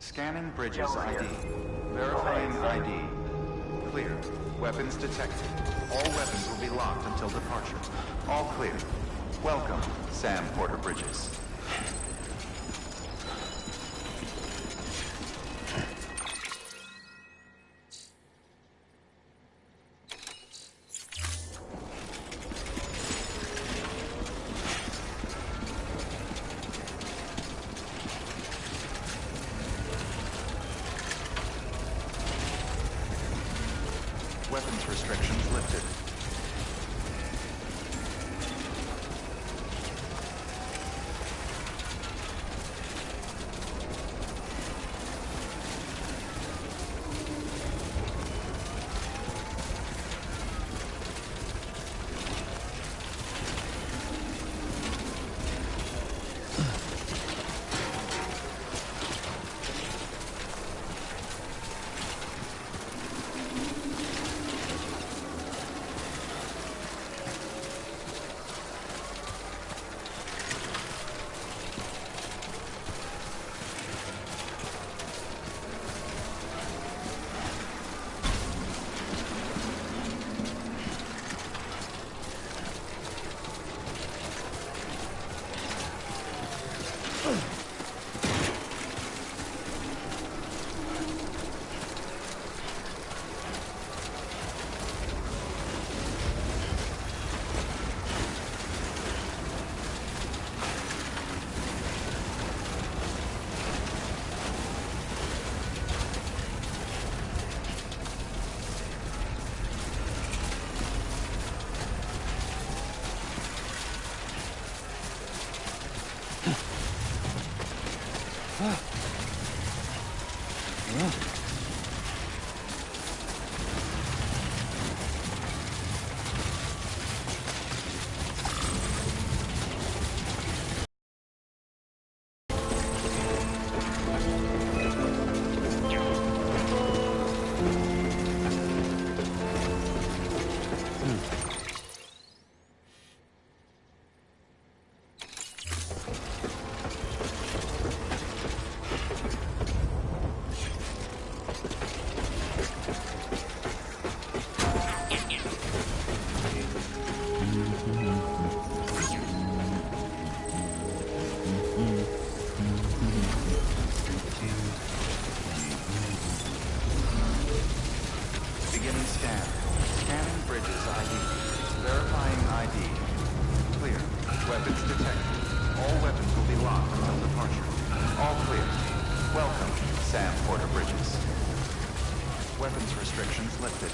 Scanning bridges ID. Verifying ID. Clear. Weapons detected. All weapons will be locked until departure. All clear. Welcome, Sam Porter Bridges. Weapons restrictions lifted. Beginning scan. Scanning bridges ID. Verifying ID. Clear. Weapons detected. All weapons will be locked until departure. All clear. Welcome, Sam Porter Bridges. Weapons restrictions lifted.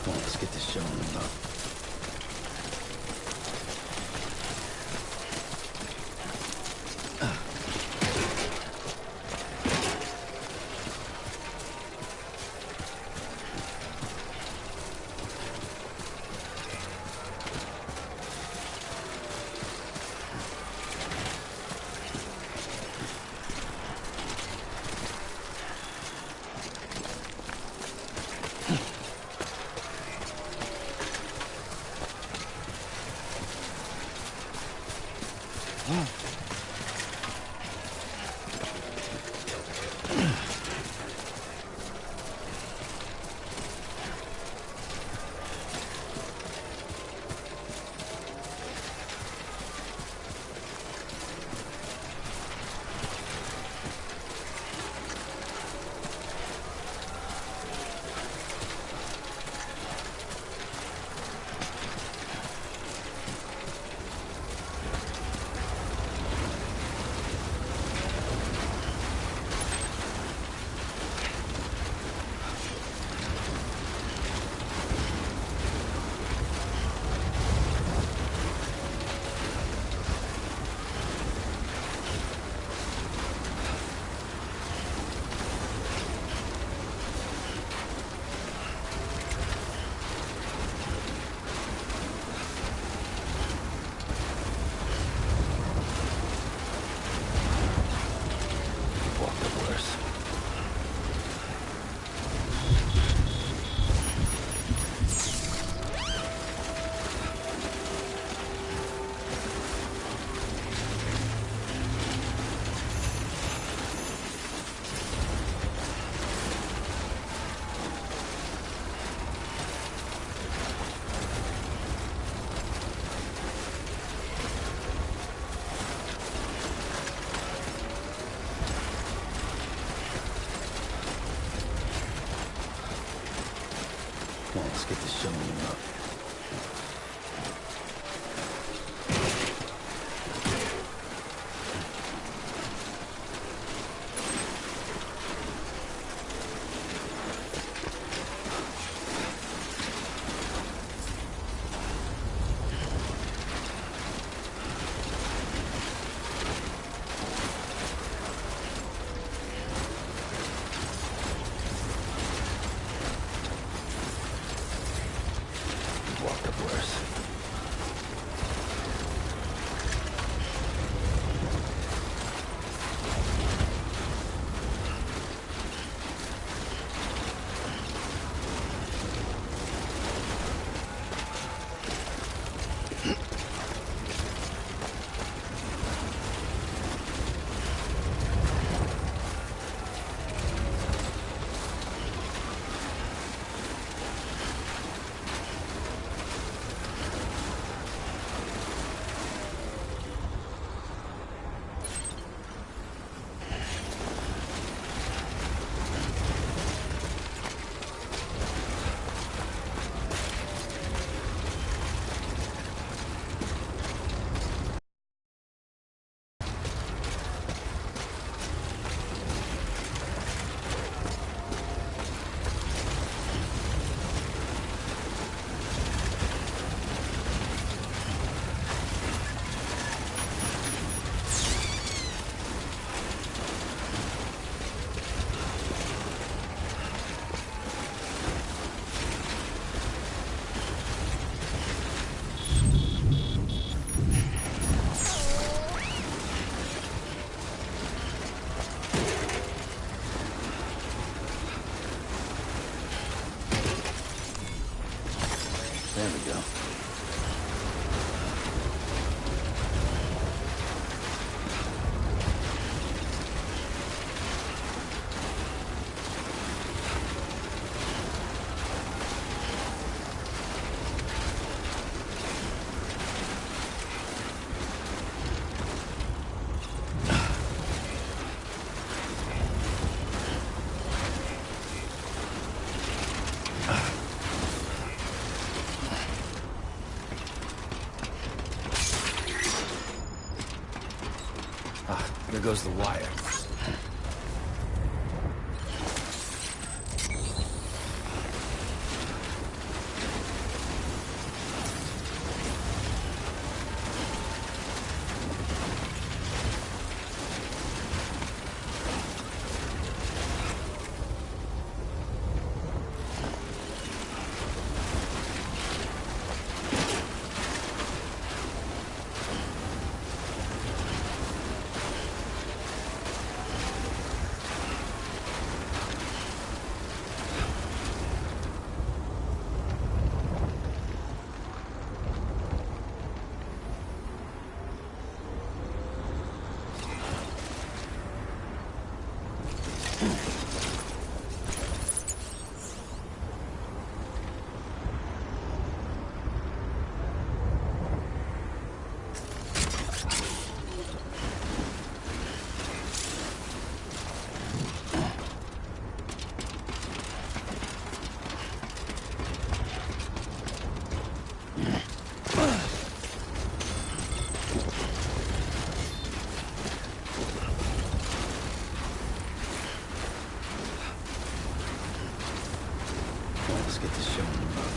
Come on, let's get this show on the block. Come on, let's get this show on the road. Walk the worst. There we go. There goes the wire. Let's get this show on the road.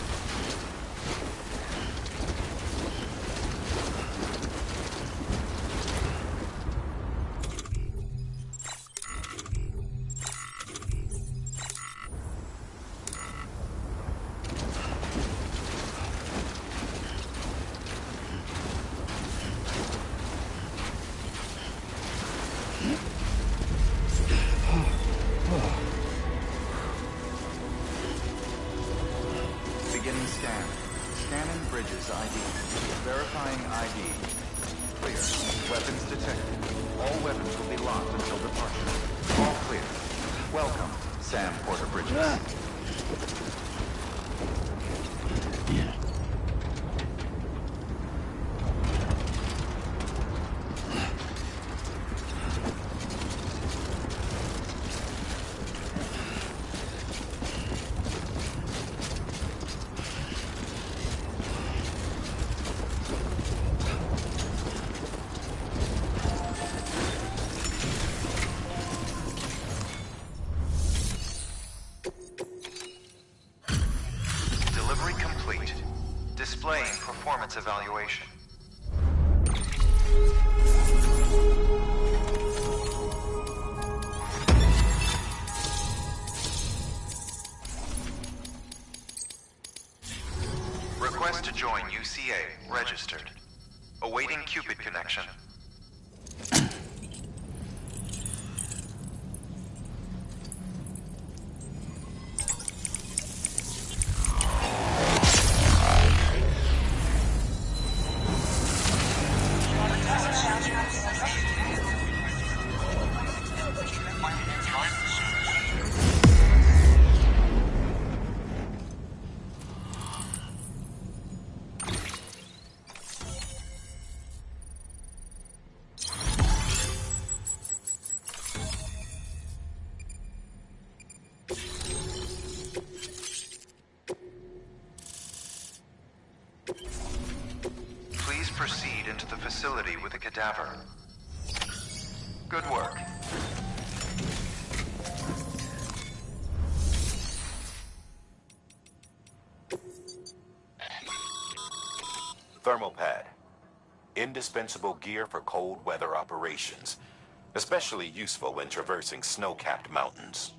Beginning scan. Scanning bridges ID. Verifying ID. Clear. Weapons detected. All weapons will be locked until departure. All clear. Welcome, Sam Porter Bridges. performance evaluation. Request to join UCA. Registered. Awaiting Cupid connection. Please proceed into the facility with the cadaver. Good work. Thermal pad. Indispensable gear for cold weather operations. Especially useful when traversing snow-capped mountains.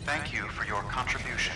Thank you for your contribution.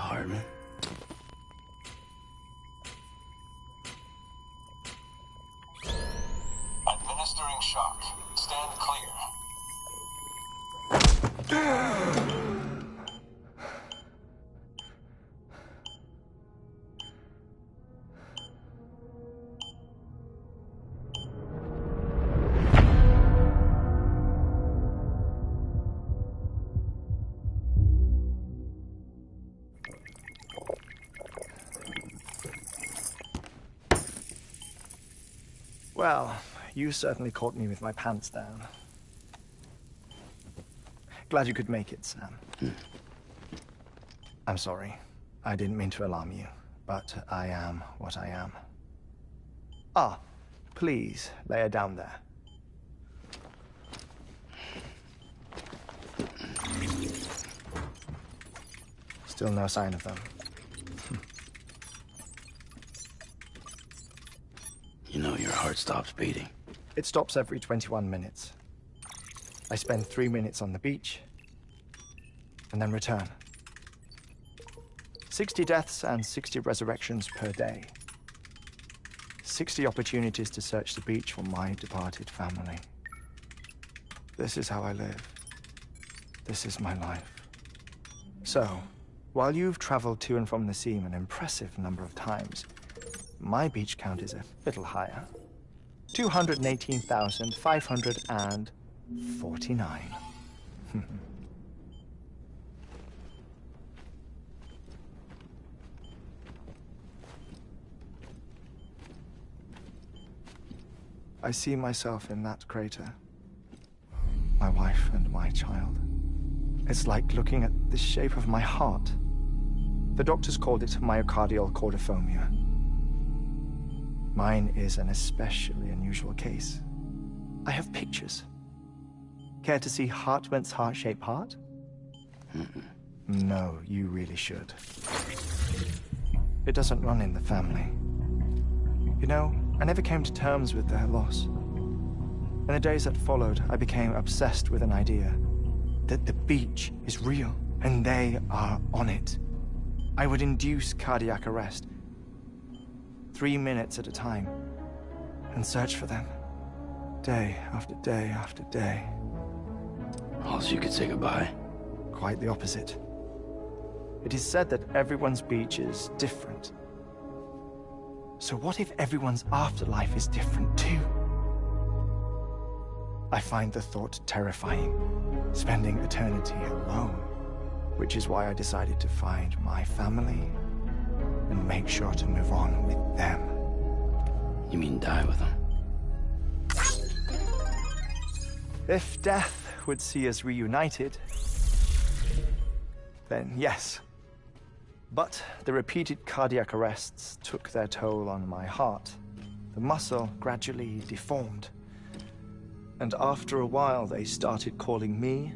Hartman? Administering shock. Stand clear. Well, you certainly caught me with my pants down. Glad you could make it, Sam. I'm sorry. I didn't mean to alarm you, but I am what I am. Ah, please, lay her down there. Still no sign of them. You know your heart stops beating. It stops every 21 minutes. I spend 3 minutes on the beach, and then return. 60 deaths and 60 resurrections per day. 60 opportunities to search the beach for my departed family. This is how I live. This is my life. So, while you've traveled to and from the seam an impressive number of times, my beach count is a little higher. 218,549. I see myself in that crater. My wife and my child. It's like looking at the shape of my heart. The doctors called it myocardial cordiformia. Mine is an especially unusual case. I have pictures. Care to see Hartman's heart-shaped heart? No, you really should. It doesn't run in the family. You know, I never came to terms with their loss. In the days that followed, I became obsessed with an idea that the beach is real and they are on it. I would induce cardiac arrest, 3 minutes at a time, and search for them, day after day after day. All so you could say goodbye? Quite the opposite. It is said that everyone's beach is different. So what if everyone's afterlife is different too? I find the thought terrifying, spending eternity alone, which is why I decided to find my family and make sure to move on with them. You mean die with them? If death would see us reunited, then yes. But the repeated cardiac arrests took their toll on my heart. The muscle gradually deformed. And after a while, they started calling me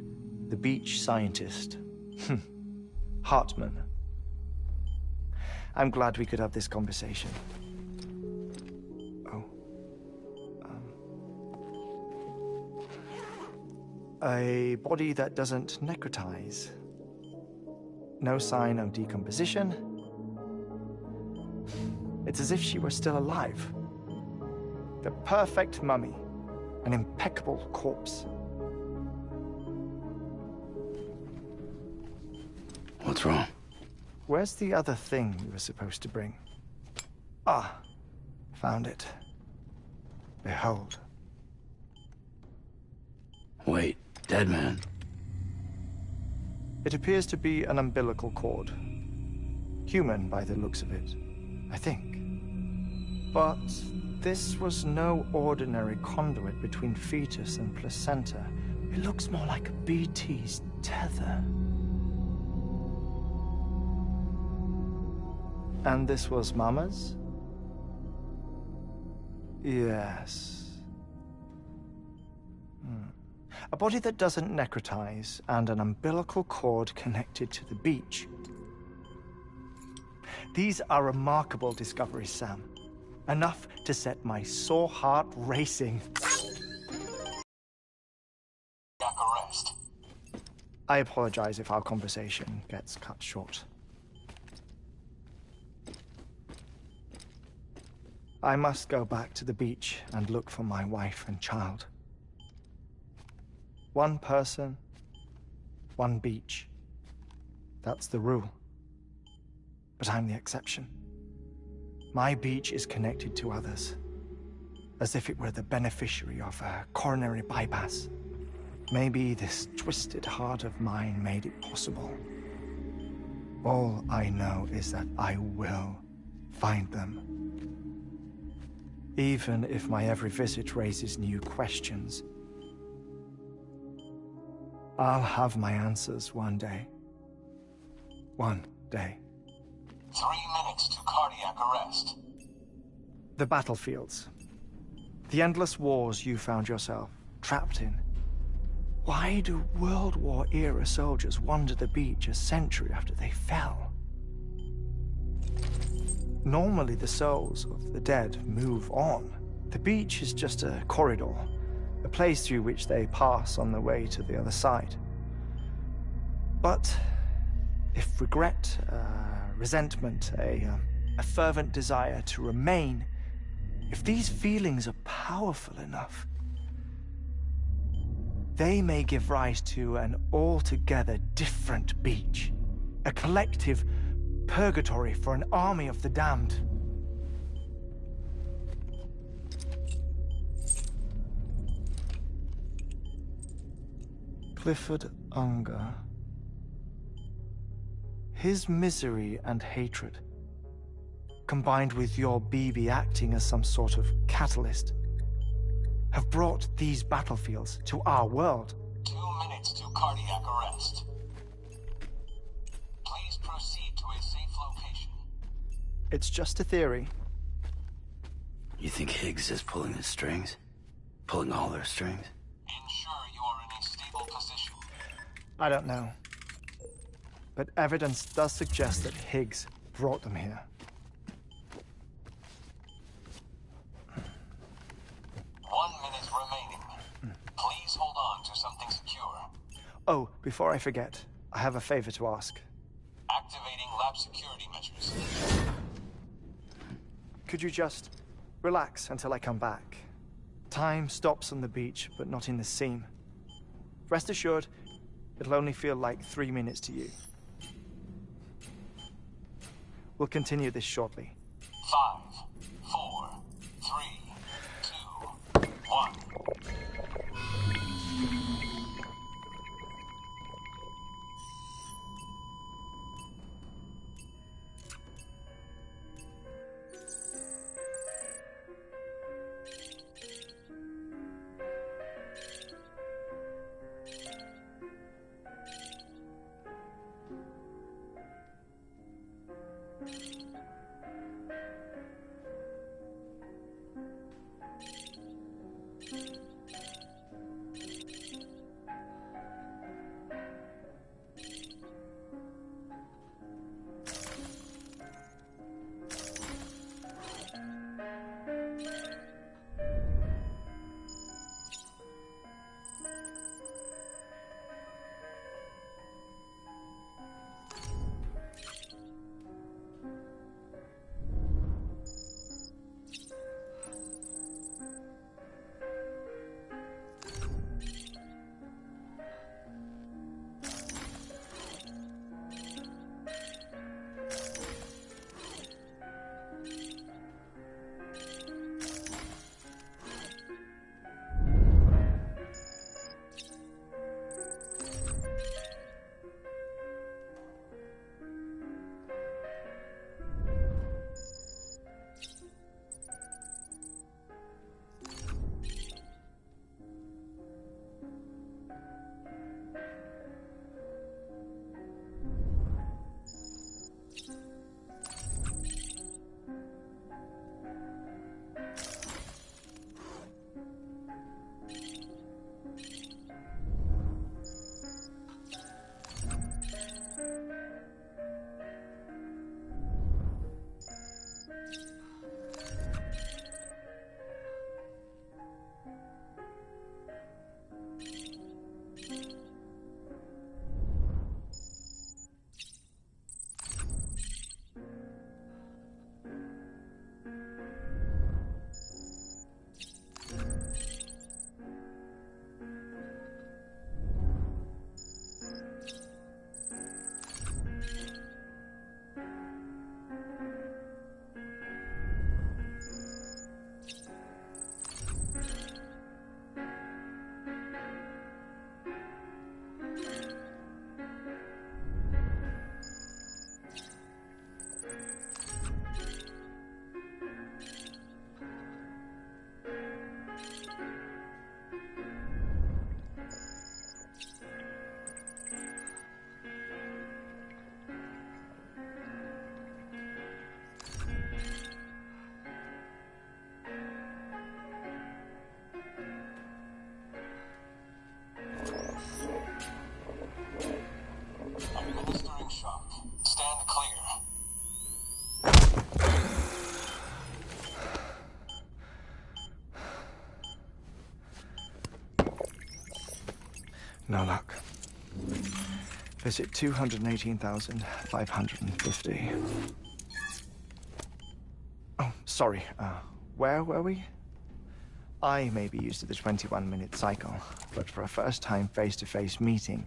the beach scientist. Hartman. I'm glad we could have this conversation. Oh. A body that doesn't necrotize. No sign of decomposition. It's as if she were still alive. The perfect mummy. An impeccable corpse. What's wrong? Where's the other thing you were supposed to bring? Ah, found it. Behold. Wait, dead man. It appears to be an umbilical cord. Human by the looks of it, I think. But this was no ordinary conduit between fetus and placenta. It looks more like a BT's tether. And this was Mama's? Yes. A body that doesn't necrotize and an umbilical cord connected to the beach. These are remarkable discoveries, Sam. Enough to set my sore heart racing. Arrest. I apologize if our conversation gets cut short. I must go back to the beach and look for my wife and child. One person, one beach. That's the rule. But I'm the exception. My beach is connected to others, as if it were the beneficiary of a coronary bypass. Maybe this twisted heart of mine made it possible. All I know is that I will find them. even if my every visit raises new questions. I'll have my answers one day. One day. 3 minutes to cardiac arrest. The battlefields. The endless wars you found yourself trapped in. Why do World War-era soldiers wander the beach a century after they fell? Normally the souls of the dead move on. The beach is just a corridor, a place through which they pass on the way to the other side. But if regret, resentment, a fervent desire to remain, if these feelings are powerful enough, they may give rise to an altogether different beach, a collective purgatory for an army of the damned. Clifford Unger. His misery and hatred, combined with your BB acting as some sort of catalyst, have brought these battlefields to our world. 2 minutes to cardiac arrest. Please proceed to a safe location. It's just a theory. You think Higgs is pulling the strings? Pulling all their strings? Ensure you are in a stable position. I don't know. But evidence does suggest that Higgs brought them here. 1 minute remaining. Please hold on to something secure. Oh, before I forget, I have a favor to ask. Activating lab security measures. Could you just relax until I come back? Time stops on the beach, but not in the scene. Rest assured, it'll only feel like 3 minutes to you. We'll continue this shortly. 5, 4, 3, 2, 1. No luck. Visit 218,550. Oh, sorry. Where were we? I may be used to the 21-minute cycle, but for a first-time face-to-face meeting,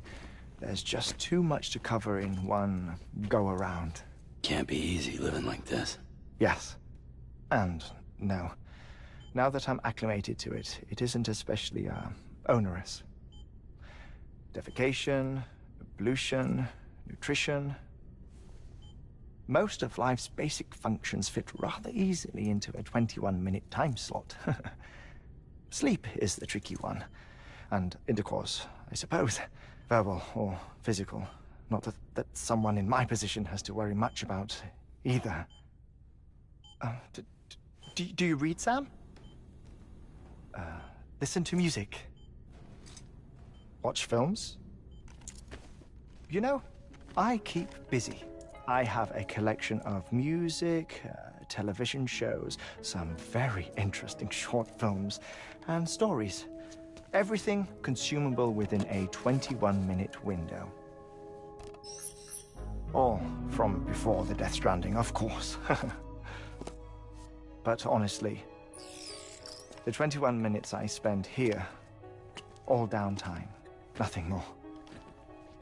there's just too much to cover in one go-around. Can't be easy living like this. Yes. And no. Now that I'm acclimated to it, it isn't especially, onerous. Defecation, pollution, nutrition. Most of life's basic functions fit rather easily into a 21-minute time slot. Sleep is the tricky one. And intercourse, I suppose. Verbal or physical. Not that someone in my position has to worry much about either. Do you read, Sam? Listen to music. Watch films. You know, I keep busy. I have a collection of music, television shows, some very interesting short films, and stories. Everything consumable within a 21-minute window. All from before the Stranding, of course. But honestly, the 21 minutes I spend here, all downtime, nothing more.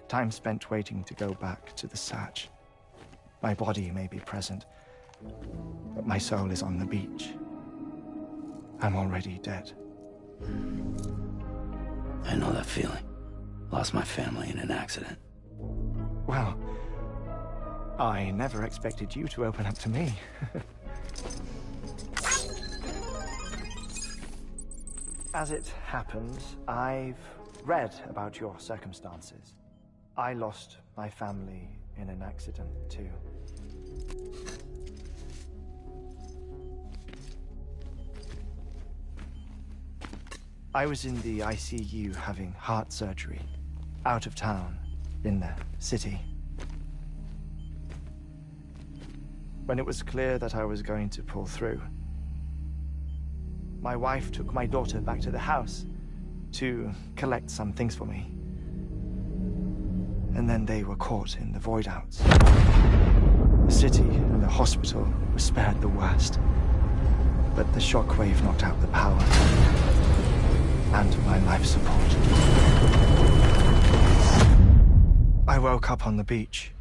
Time spent waiting to go back to the search. My body may be present, but my soul is on the beach. I'm already dead. I know that feeling. Lost my family in an accident. Well, I never expected you to open up to me. As it happens, I've read about your circumstances. I lost my family in an accident, too. I was in the ICU having heart surgery, out of town, in the city. When it was clear that I was going to pull through, my wife took my daughter back to the house to collect some things for me. And then they were caught in the void-outs. The city and the hospital were spared the worst, but the shockwave knocked out the power and my life support. I woke up on the beach.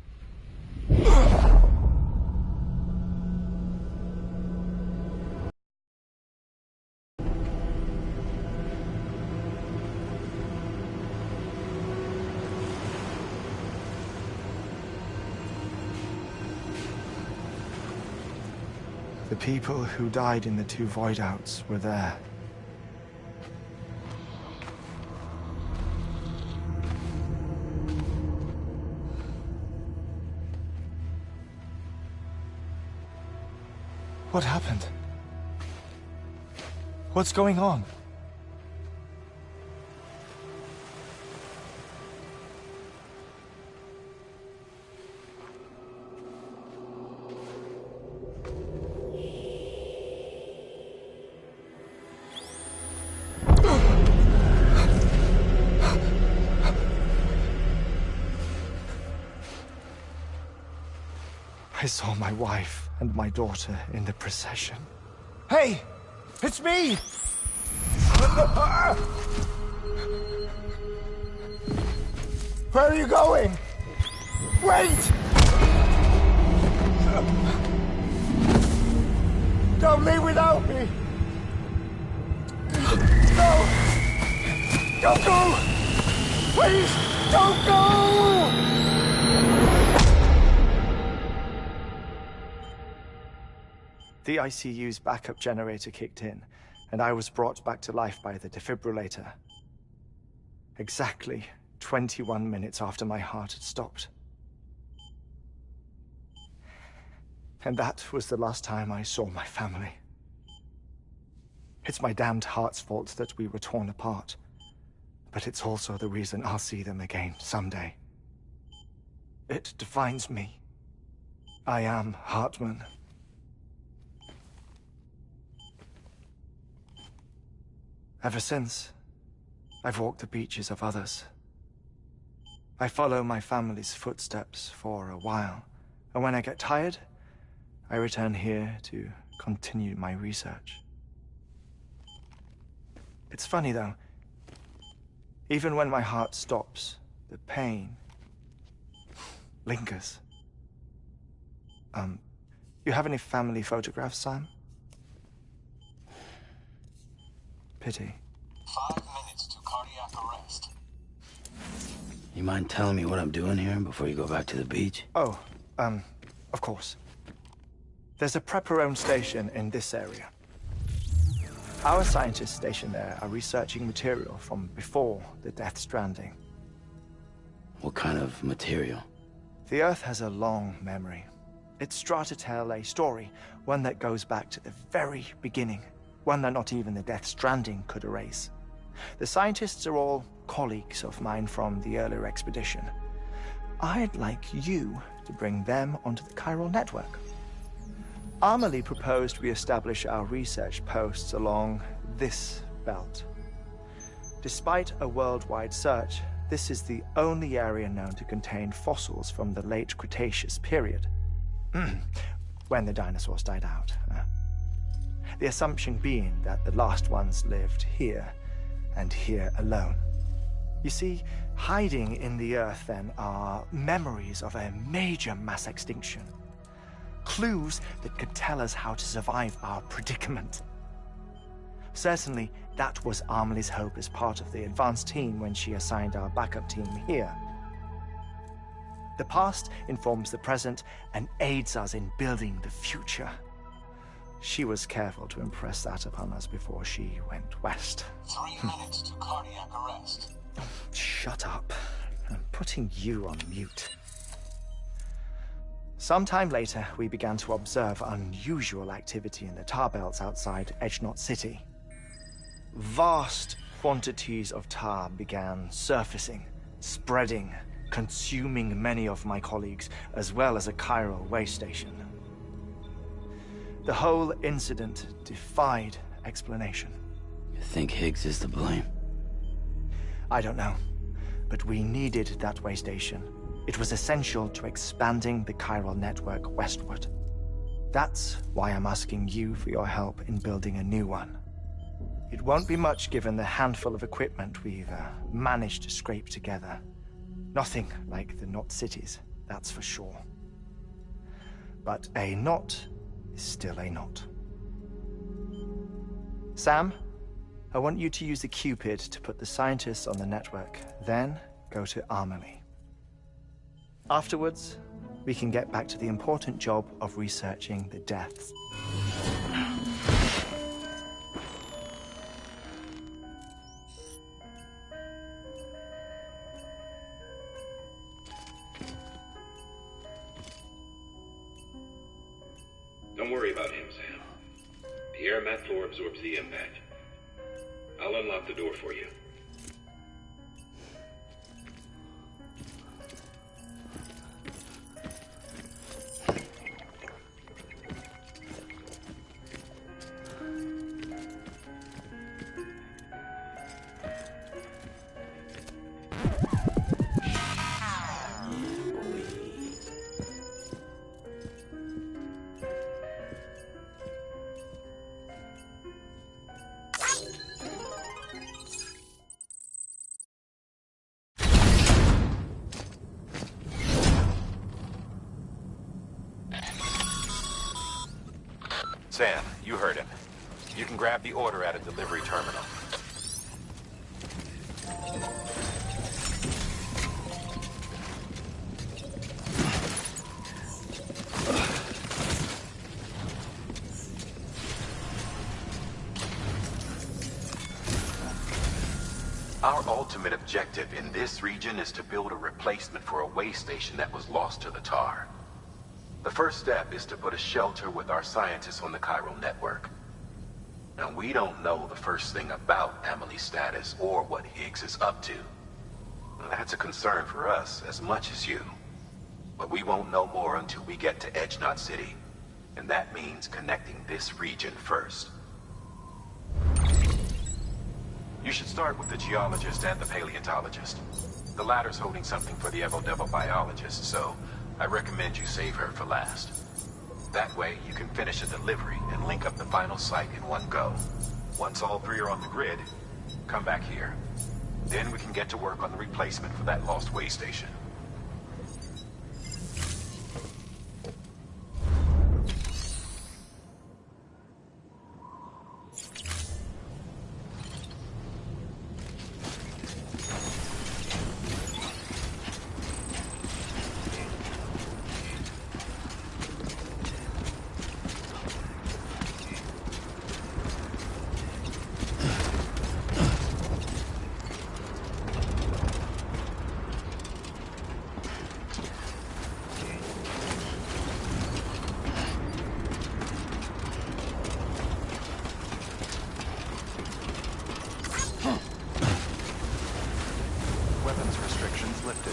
The people who died in the two void-outs were there. What happened? What's going on? I saw my wife and my daughter in the procession. Hey! It's me! Where are you going? Wait! Don't leave without me! No! Don't go! Please, don't go! The ICU's backup generator kicked in, and I was brought back to life by the defibrillator. Exactly 21 minutes after my heart had stopped. And that was the last time I saw my family. It's my damned heart's fault that we were torn apart, but it's also the reason I'll see them again someday. It defines me. I am Hartman. Ever since, I've walked the beaches of others, I follow my family's footsteps for a while, and when I get tired, I return here to continue my research. It's funny though, even when my heart stops, the pain lingers. You have any family photographs, Sam? Pity. 5 minutes to cardiac arrest. You mind telling me what I'm doing here before you go back to the beach? Oh, of course. There's a prepper-owned station in this area. Our scientists stationed there are researching material from before the Death Stranding. What kind of material? The Earth has a long memory. It's trying to tell a story, one that goes back to the very beginning, one that not even the Death Stranding could erase. The scientists are all colleagues of mine from the earlier expedition. I'd like you to bring them onto the chiral network. Amelie proposed we establish our research posts along this belt. Despite a worldwide search, this is the only area known to contain fossils from the late Cretaceous period. When the dinosaurs died out. The assumption being that the last ones lived here, and here alone. You see, hiding in the Earth then are memories of a major mass extinction. Clues that could tell us how to survive our predicament. Certainly, that was Amelie's hope as part of the advanced team when she assigned our backup team here. The past informs the present and aids us in building the future. She was careful to impress that upon us before she went west. 3 minutes to cardiac arrest. Shut up. I'm putting you on mute. Sometime later, we began to observe unusual activity in the tar belts outside Edgnot City. Vast quantities of tar began surfacing, spreading, consuming many of my colleagues, as well as a chiral way station. The whole incident defied explanation. You think Higgs is to blame? I don't know, but we needed that way station. It was essential to expanding the chiral network westward. That's why I'm asking you for your help in building a new one. It won't be much given the handful of equipment we've managed to scrape together. Nothing like the knot cities, that's for sure. But a knot is still a knot. Sam, I want you to use the Cupid to put the scientists on the network, then go to Amelie. Afterwards, we can get back to the important job of researching the deaths. Don't worry about him, Sam. The air mat floor absorbs the impact. I'll unlock the door for you. Sam, you heard him. You can grab the order at a delivery terminal. Our ultimate objective in this region is to build a replacement for a way station that was lost to the tar. The first step is to put a shelter with our scientists on the chiral network. Now, we don't know the first thing about Amelie's status or what Higgs is up to. That's a concern for us as much as you. But we won't know more until we get to Edgnot City. And that means connecting this region first. You should start with the geologist and the paleontologist. The ladder's holding something for the Evo-Devil biologist, so I recommend you save her for last. That way, you can finish a delivery and link up the final site in one go. Once all three are on the grid, come back here. Then we can get to work on the replacement for that lost way station. Weapons restrictions lifted.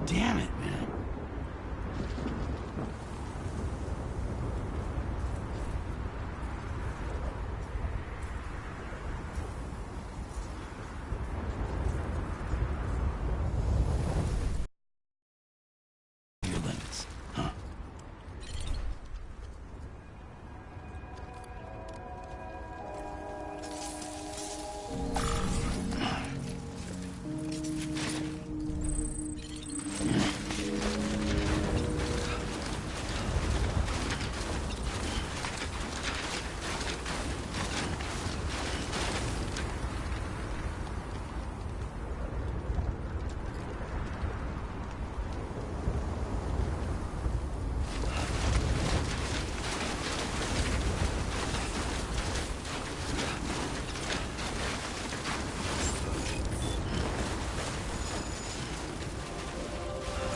Damn it, man. Your limits, huh?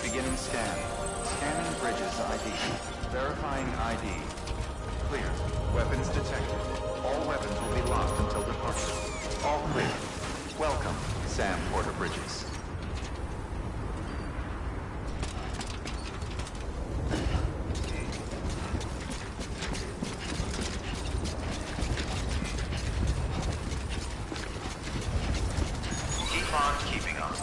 Beginning scan. Scanning bridges ID. Verifying ID. Clear. Weapons detected. All weapons will be locked until departure. All clear. Welcome, Sam Porter Bridges. Keep on keeping on.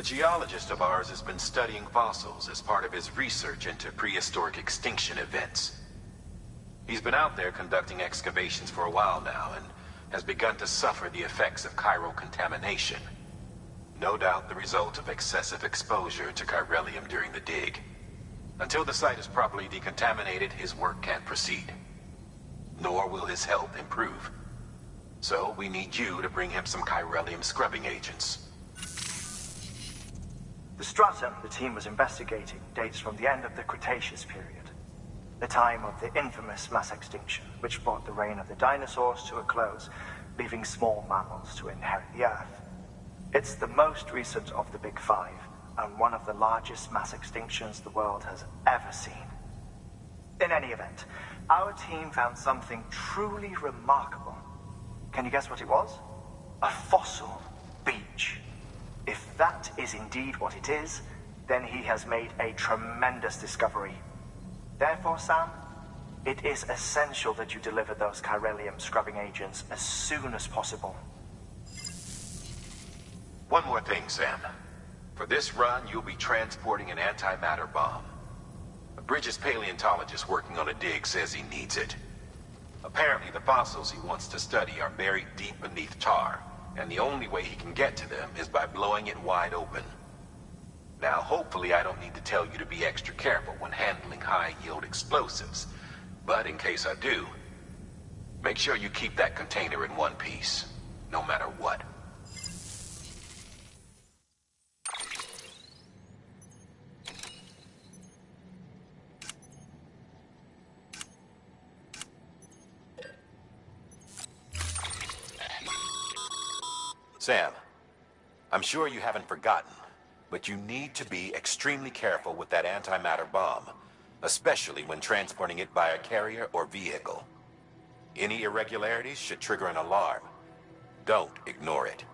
geologist of ours has been studying fossils as part of his research into prehistoric extinction events. He's been out there conducting excavations for a while now and has begun to suffer the effects of chiral contamination. No doubt the result of excessive exposure to chiralium during the dig. Until the site is properly decontaminated, his work can't proceed. Nor will his health improve. So we need you to bring him some chiralium scrubbing agents. The stratum the team was investigating dates from the end of the Cretaceous period, the time of the infamous mass extinction, which brought the reign of the dinosaurs to a close, leaving small mammals to inherit the Earth. It's the most recent of the Big Five, and one of the largest mass extinctions the world has ever seen. In any event, our team found something truly remarkable. Can you guess what it was? A fossil beach. If that is indeed what it is, then he has made a tremendous discovery. Therefore, Sam, it is essential that you deliver those chiralium scrubbing agents as soon as possible. One more thing, Sam. For this run, you'll be transporting an antimatter bomb. A Bridges paleontologist working on a dig says he needs it. Apparently, the fossils he wants to study are buried deep beneath tar, and the only way he can get to them is by blowing it wide open. Now, hopefully I don't need to tell you to be extra careful when handling high-yield explosives, but in case I do, make sure you keep that container in one piece, no matter what. Sam, I'm sure you haven't forgotten, but you need to be extremely careful with that antimatter bomb, especially when transporting it by a carrier or vehicle. Any irregularities should trigger an alarm. Don't ignore it.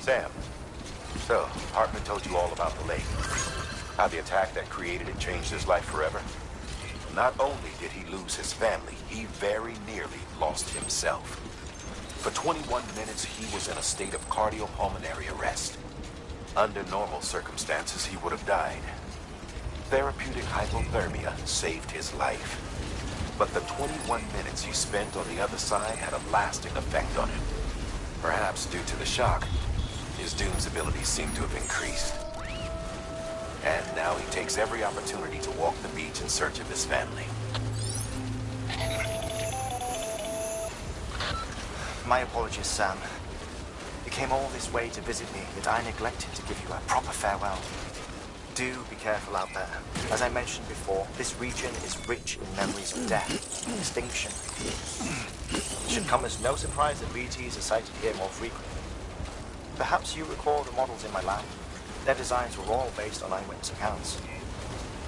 Sam, so Hartman told you all about the lake. How the attack that created it changed his life forever. Not only did he lose his family, he very nearly lost himself. For 21 minutes, he was in a state of cardiopulmonary arrest. Under normal circumstances, he would have died. Therapeutic hypothermia saved his life. But the 21 minutes he spent on the other side had a lasting effect on him. Perhaps due to the shock, his Doom's abilities seem to have increased. And now he takes every opportunity to walk the beach in search of his family. My apologies, Sam. You came all this way to visit me, yet I neglected to give you a proper farewell. Do be careful out there. As I mentioned before, this region is rich in memories of death and extinction. It should come as no surprise that BTs are sighted here more frequently. Perhaps you recall the models in my lab. Their designs were all based on eyewitness accounts.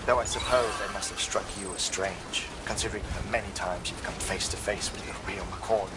Though I suppose they must have struck you as strange, considering the many times you've come face to face with the real McCall.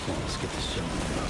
Come on, let's get this show on the road.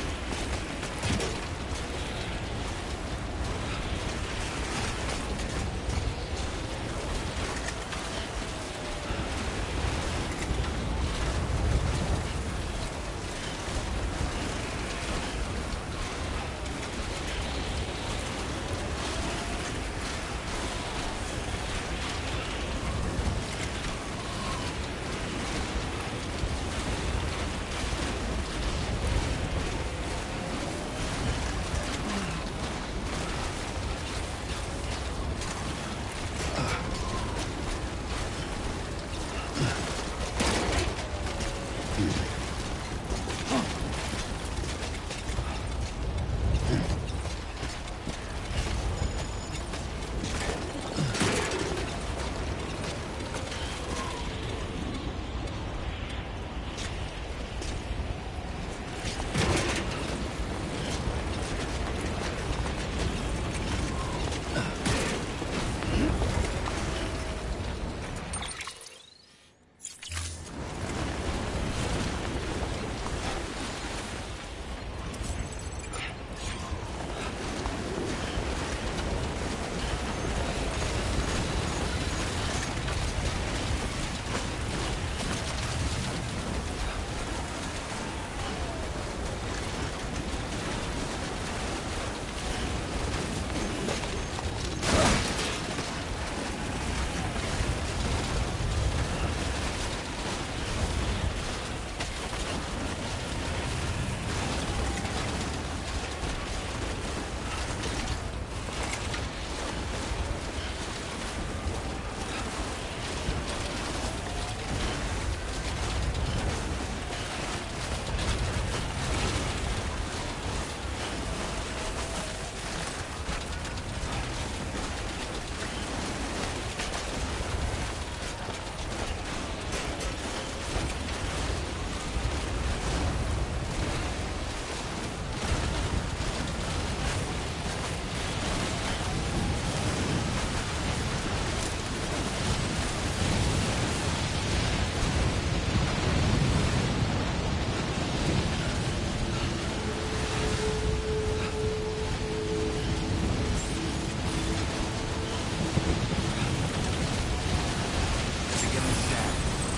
Beginning scan.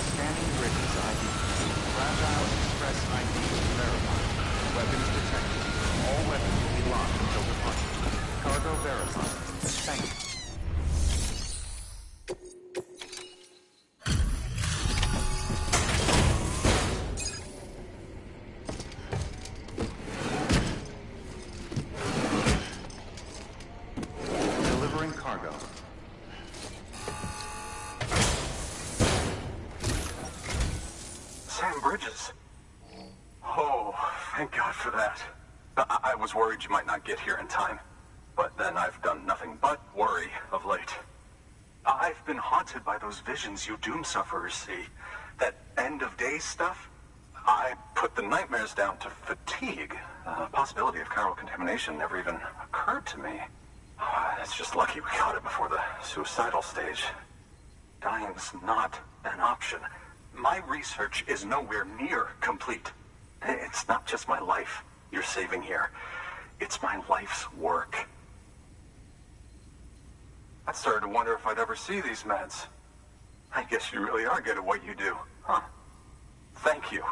Scanning bridges ID. Fragile Express ID verified. Weapons detected. All weapons will be locked until departure. Cargo verified. Thank you. Delivering cargo. Sam Bridges. Oh, thank God for that. I was worried you might not get here in time. But then I've done nothing but worry of late. I've been haunted by those visions you doom sufferers see. That end of days stuff. I put the nightmares down to fatigue. The possibility of chiral contamination never even occurred to me. It's just lucky we caught it before the suicidal stage. Dying's not an option. My research is nowhere near complete. It's not just my life you're saving here. It's my life's work. I started to wonder if I'd ever see these meds. I guess you really are good at what you do, huh? Thank you.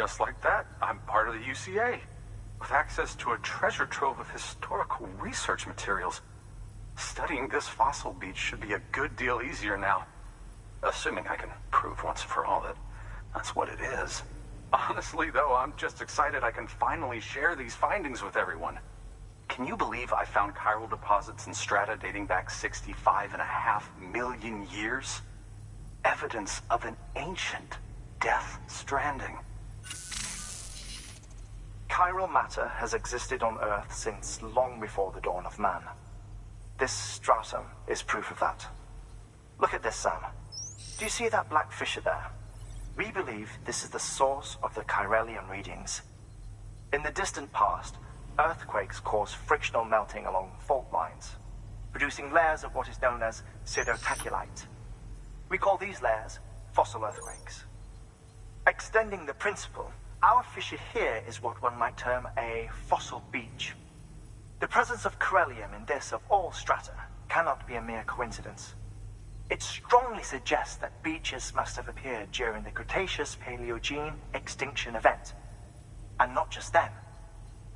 just like that, I'm part of the UCA, with access to a treasure trove of historical research materials. Studying this fossil beach should be a good deal easier now. Assuming I can prove once for all that that's what it is. Honestly, though, I'm just excited I can finally share these findings with everyone. Can you believe I found chiral deposits in strata dating back 65.5 million years? Evidence of an ancient death stranding. Chiral matter has existed on Earth since long before the dawn of man. This stratum is proof of that. Look at this, Sam. Do you see that black fissure there? We believe this is the source of the chiralium readings. In the distant past, earthquakes cause frictional melting along fault lines, producing layers of what is known as pseudotachylite. We call these layers fossil earthquakes. Extending the principle, our fissure here is what one might term a fossil beach. The presence of chiralium in this of all strata cannot be a mere coincidence. It strongly suggests that beaches must have appeared during the Cretaceous-Paleogene extinction event. And not just then.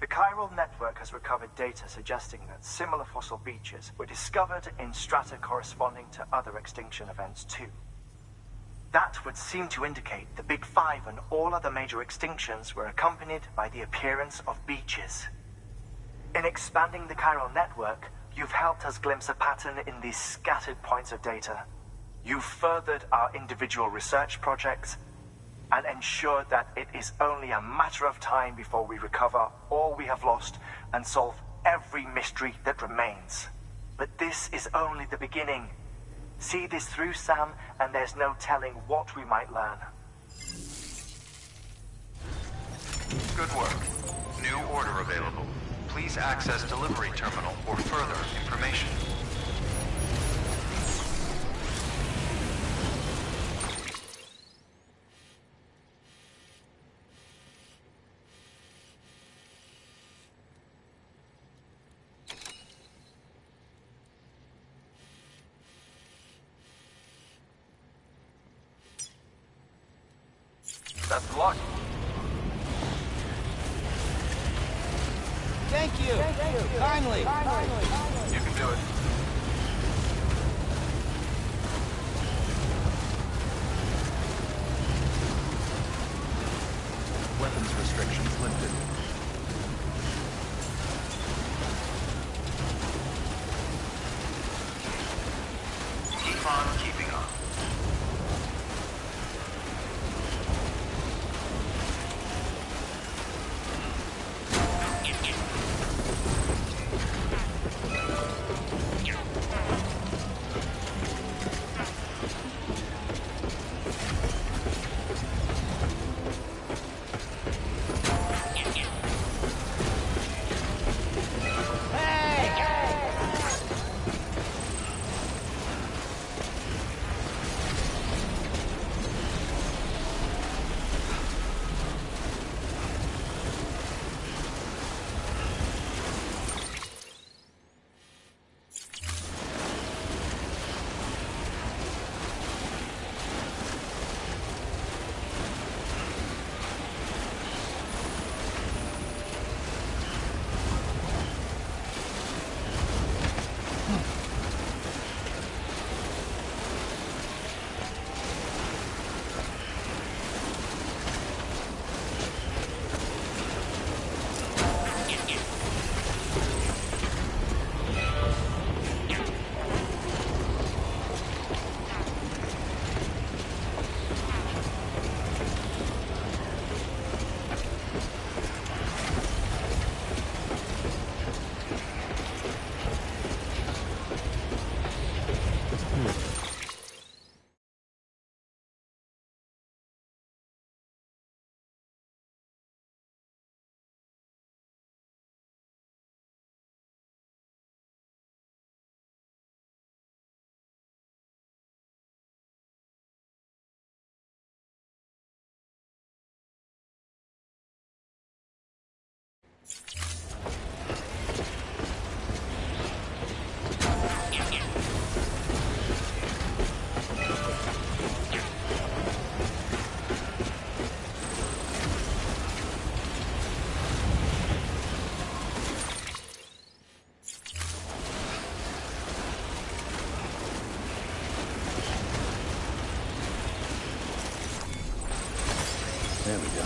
The chiral network has recovered data suggesting that similar fossil beaches were discovered in strata corresponding to other extinction events too. That would seem to indicate the Big Five and all other major extinctions were accompanied by the appearance of beaches. In expanding the chiral network, you've helped us glimpse a pattern in these scattered points of data. You've furthered our individual research projects and ensured that it is only a matter of time before we recover all we have lost and solve every mystery that remains. But this is only the beginning. See this through, Sam, and there's no telling what we might learn. Good work. New order available. Please access delivery terminal for further information. Best of luck. Thank you. Kindly. You can do it. Weapons restrictions lifted. Keep on keeping on. There we go.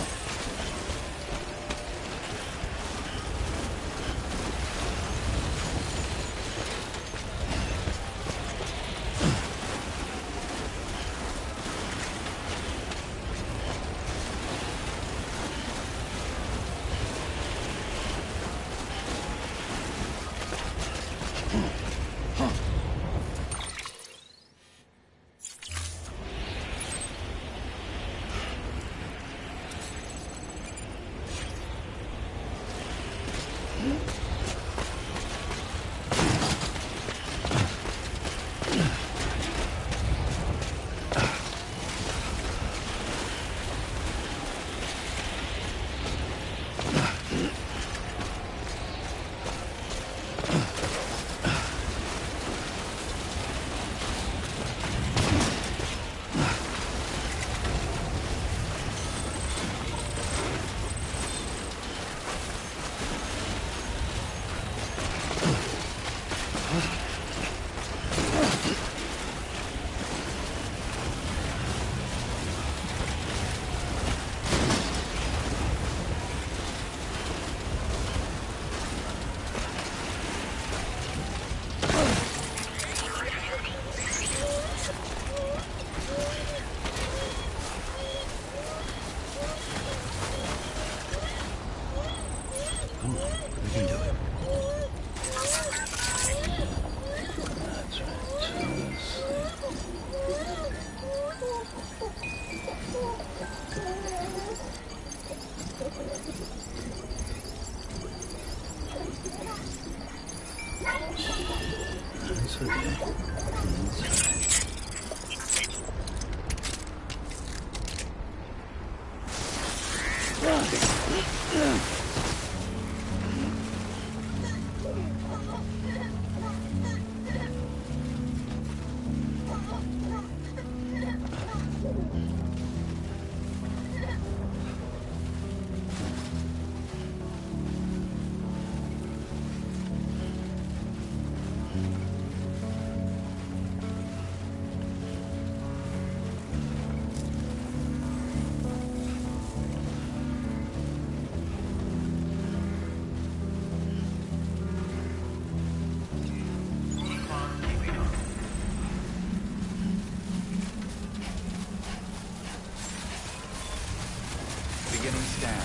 Beginning scan.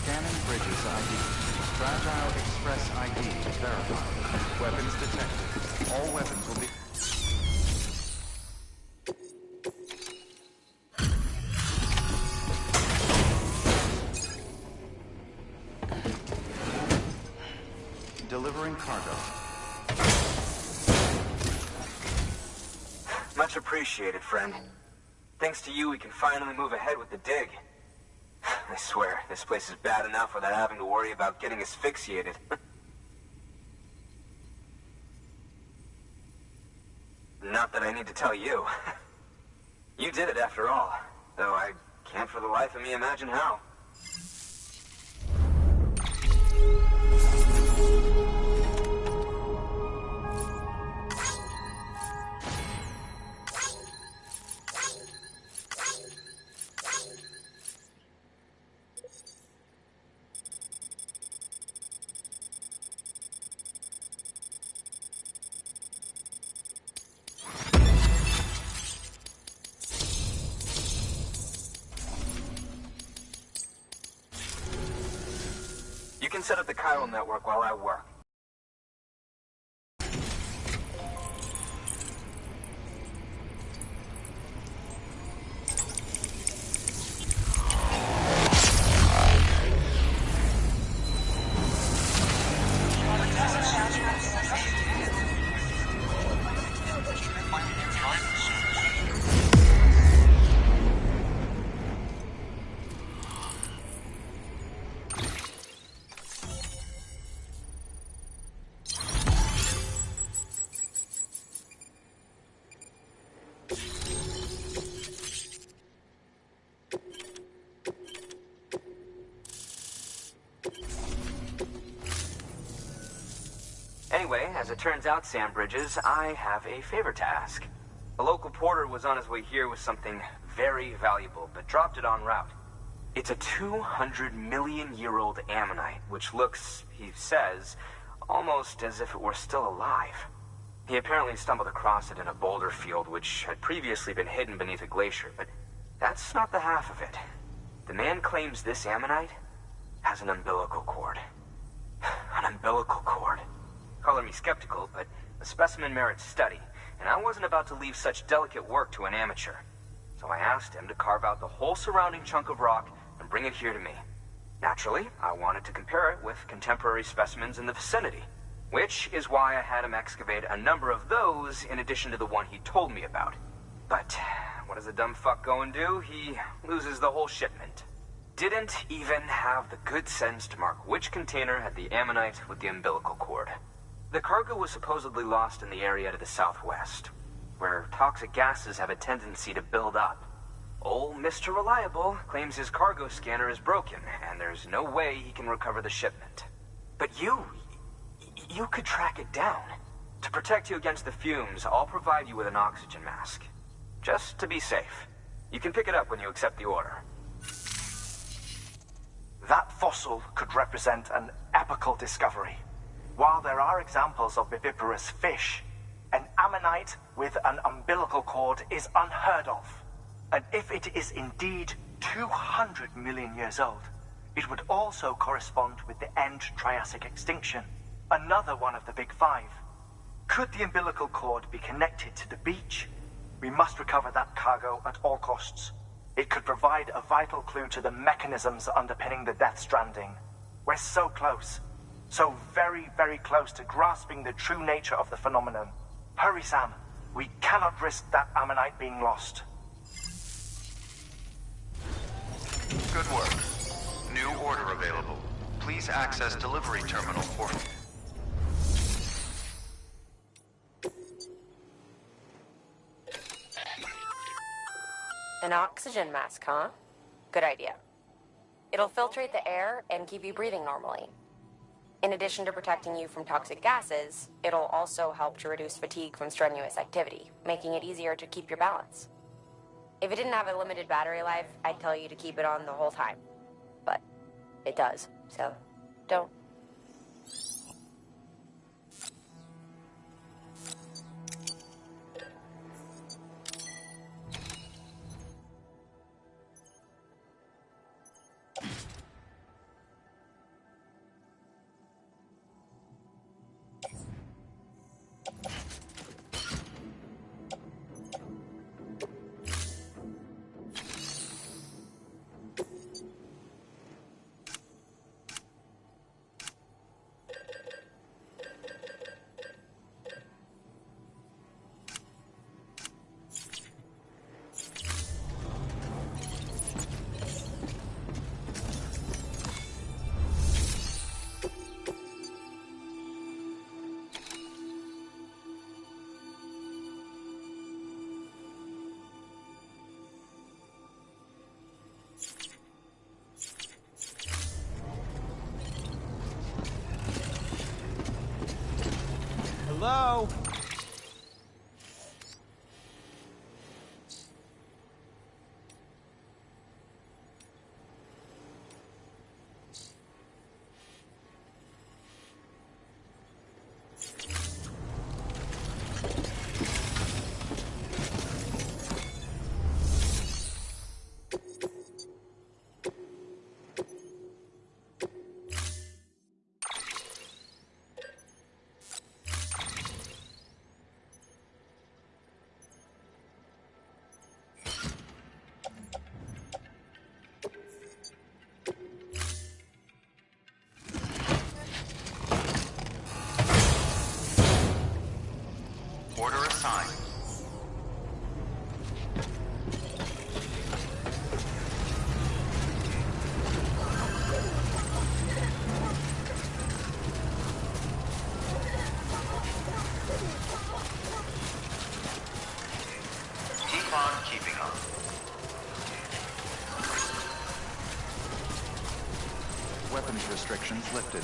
Scanning bridges ID. Fragile Express ID verified. Weapons detected. All weapons will be... Delivering cargo. Much appreciated, friend. Thanks to you, we can finally move ahead with the dig. I swear, this place is bad enough without having to worry about getting asphyxiated. Not that I need to tell you. You did it after all, though I can't for the life of me imagine how. You can set up the chiral network while I work. Anyway, as it turns out, Sam Bridges, I have a favor to ask. A local porter was on his way here with something very valuable, but dropped it en route. It's a 200-million-year-old ammonite, which looks, he says, almost as if it were still alive. He apparently stumbled across it in a boulder field which had previously been hidden beneath a glacier, but that's not the half of it. The man claims this ammonite has an umbilical cord. An umbilical cord. Color me skeptical, but the specimen merits study, and I wasn't about to leave such delicate work to an amateur. So I asked him to carve out the whole surrounding chunk of rock and bring it here to me. Naturally, I wanted to compare it with contemporary specimens in the vicinity, which is why I had him excavate a number of those in addition to the one he told me about. But what does a dumb fuck go and do? He loses the whole shipment. Didn't even have the good sense to mark which container had the ammonite with the umbilical cord. The cargo was supposedly lost in the area to the southwest, where toxic gases have a tendency to build up. Old Mr. Reliable claims his cargo scanner is broken, and there's no way he can recover the shipment. But you could track it down. To protect you against the fumes, I'll provide you with an oxygen mask. Just to be safe. You can pick it up when you accept the order. That fossil could represent an epochal discovery. While there are examples of viviparous fish, an ammonite with an umbilical cord is unheard of. And if it is indeed 200 million years old, it would also correspond with the end Triassic extinction, another one of the big five. Could the umbilical cord be connected to the beach? We must recover that cargo at all costs. It could provide a vital clue to the mechanisms underpinning the Death Stranding. We're so close. So very, very close to grasping the true nature of the phenomenon. Hurry, Sam. We cannot risk that ammonite being lost. Good work. New order available. Please access delivery terminal for... An oxygen mask, huh? Good idea. It'll filtrate the air and keep you breathing normally. In addition to protecting you from toxic gases, it'll also help to reduce fatigue from strenuous activity, making it easier to keep your balance. If it didn't have a limited battery life, I'd tell you to keep it on the whole time. But it does, so don't. Hello? Order assigned. Keep on keeping on. Weapons restrictions lifted.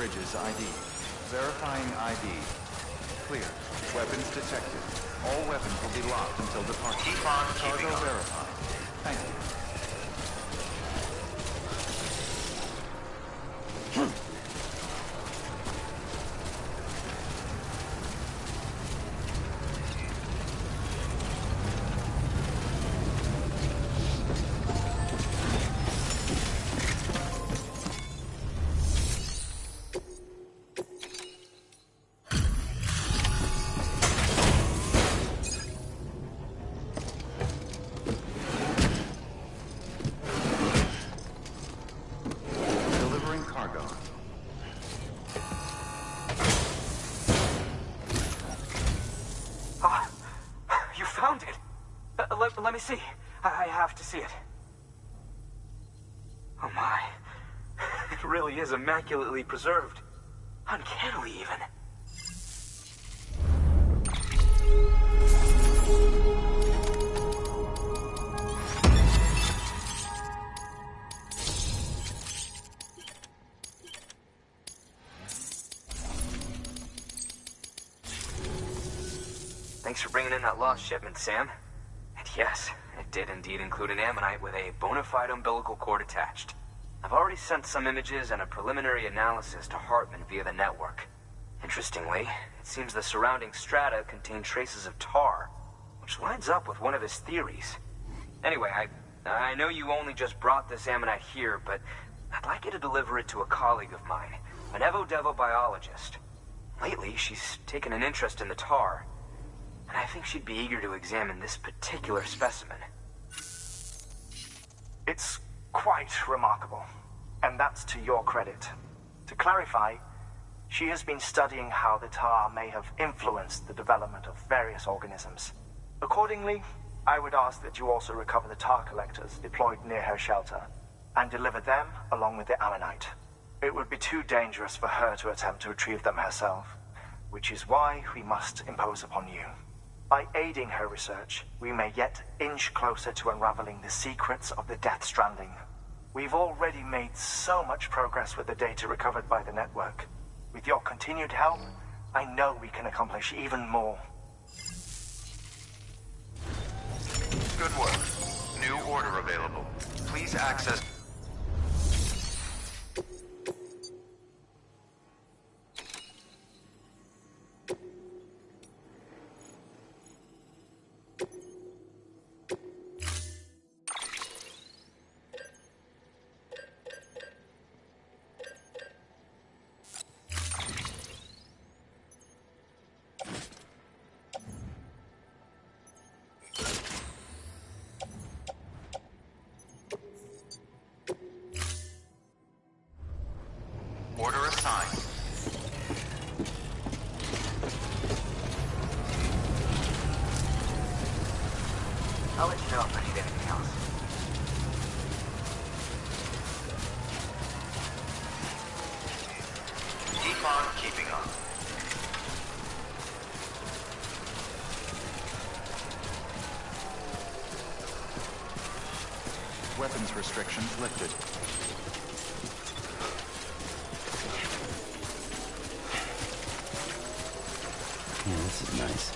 Bridges ID. Verifying ID. Clear. Weapons detected. All weapons will be locked until departure. Keep on keeping Cargo on. verified. Thank you. Let me see. I have to see it. Oh my. It really is immaculately preserved. Uncannily, even. Thanks for bringing in that lost shipment, Sam. And yes, it did indeed include an ammonite with a bona fide umbilical cord attached. I've already sent some images and a preliminary analysis to Hartman via the network. Interestingly, it seems the surrounding strata contain traces of tar, which lines up with one of his theories. Anyway, I know you only just brought this ammonite here, but I'd like you to deliver it to a colleague of mine, an Evo-Devo biologist. Lately, she's taken an interest in the tar, and I think she'd be eager to examine this particular specimen. It's quite remarkable, and that's to your credit. To clarify, she has been studying how the tar may have influenced the development of various organisms. Accordingly, I would ask that you also recover the tar collectors deployed near her shelter, and deliver them along with the ammonite. It would be too dangerous for her to attempt to retrieve them herself, which is why we must impose upon you. By aiding her research, we may yet inch closer to unraveling the secrets of the Death Stranding. We've already made so much progress with the data recovered by the network. With your continued help, I know we can accomplish even more. Good work. New order available. Please access... Order assigned. I'll let you know if I need anything else. Keep on keeping on. Weapons restrictions lifted. Yeah, this is nice.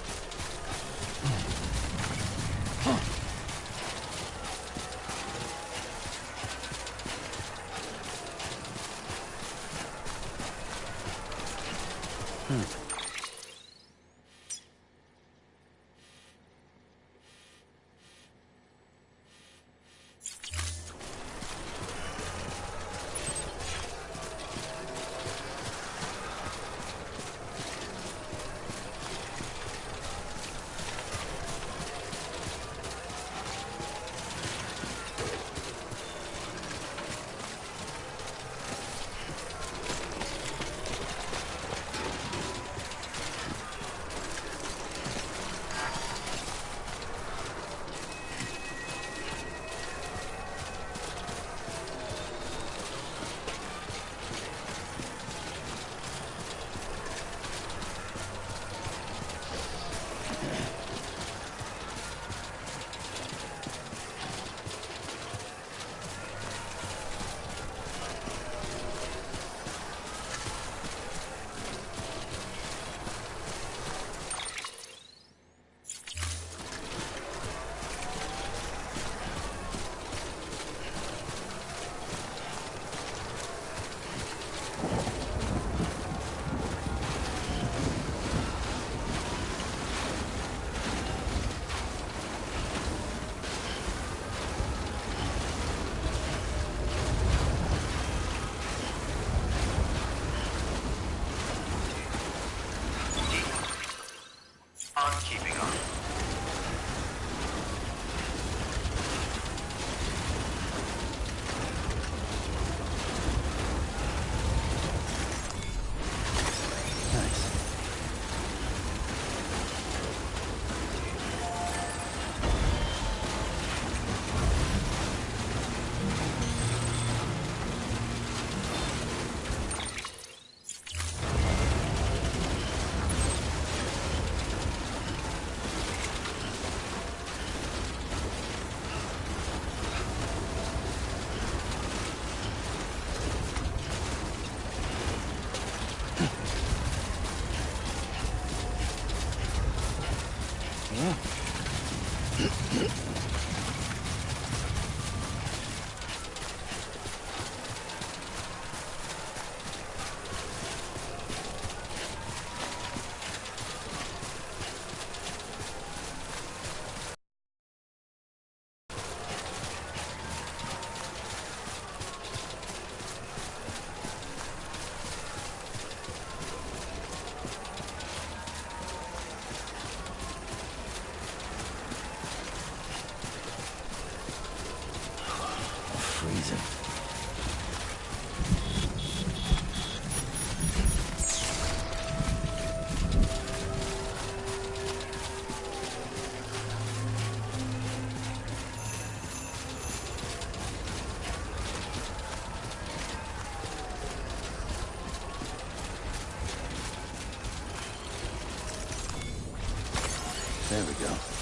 freezing. There we go.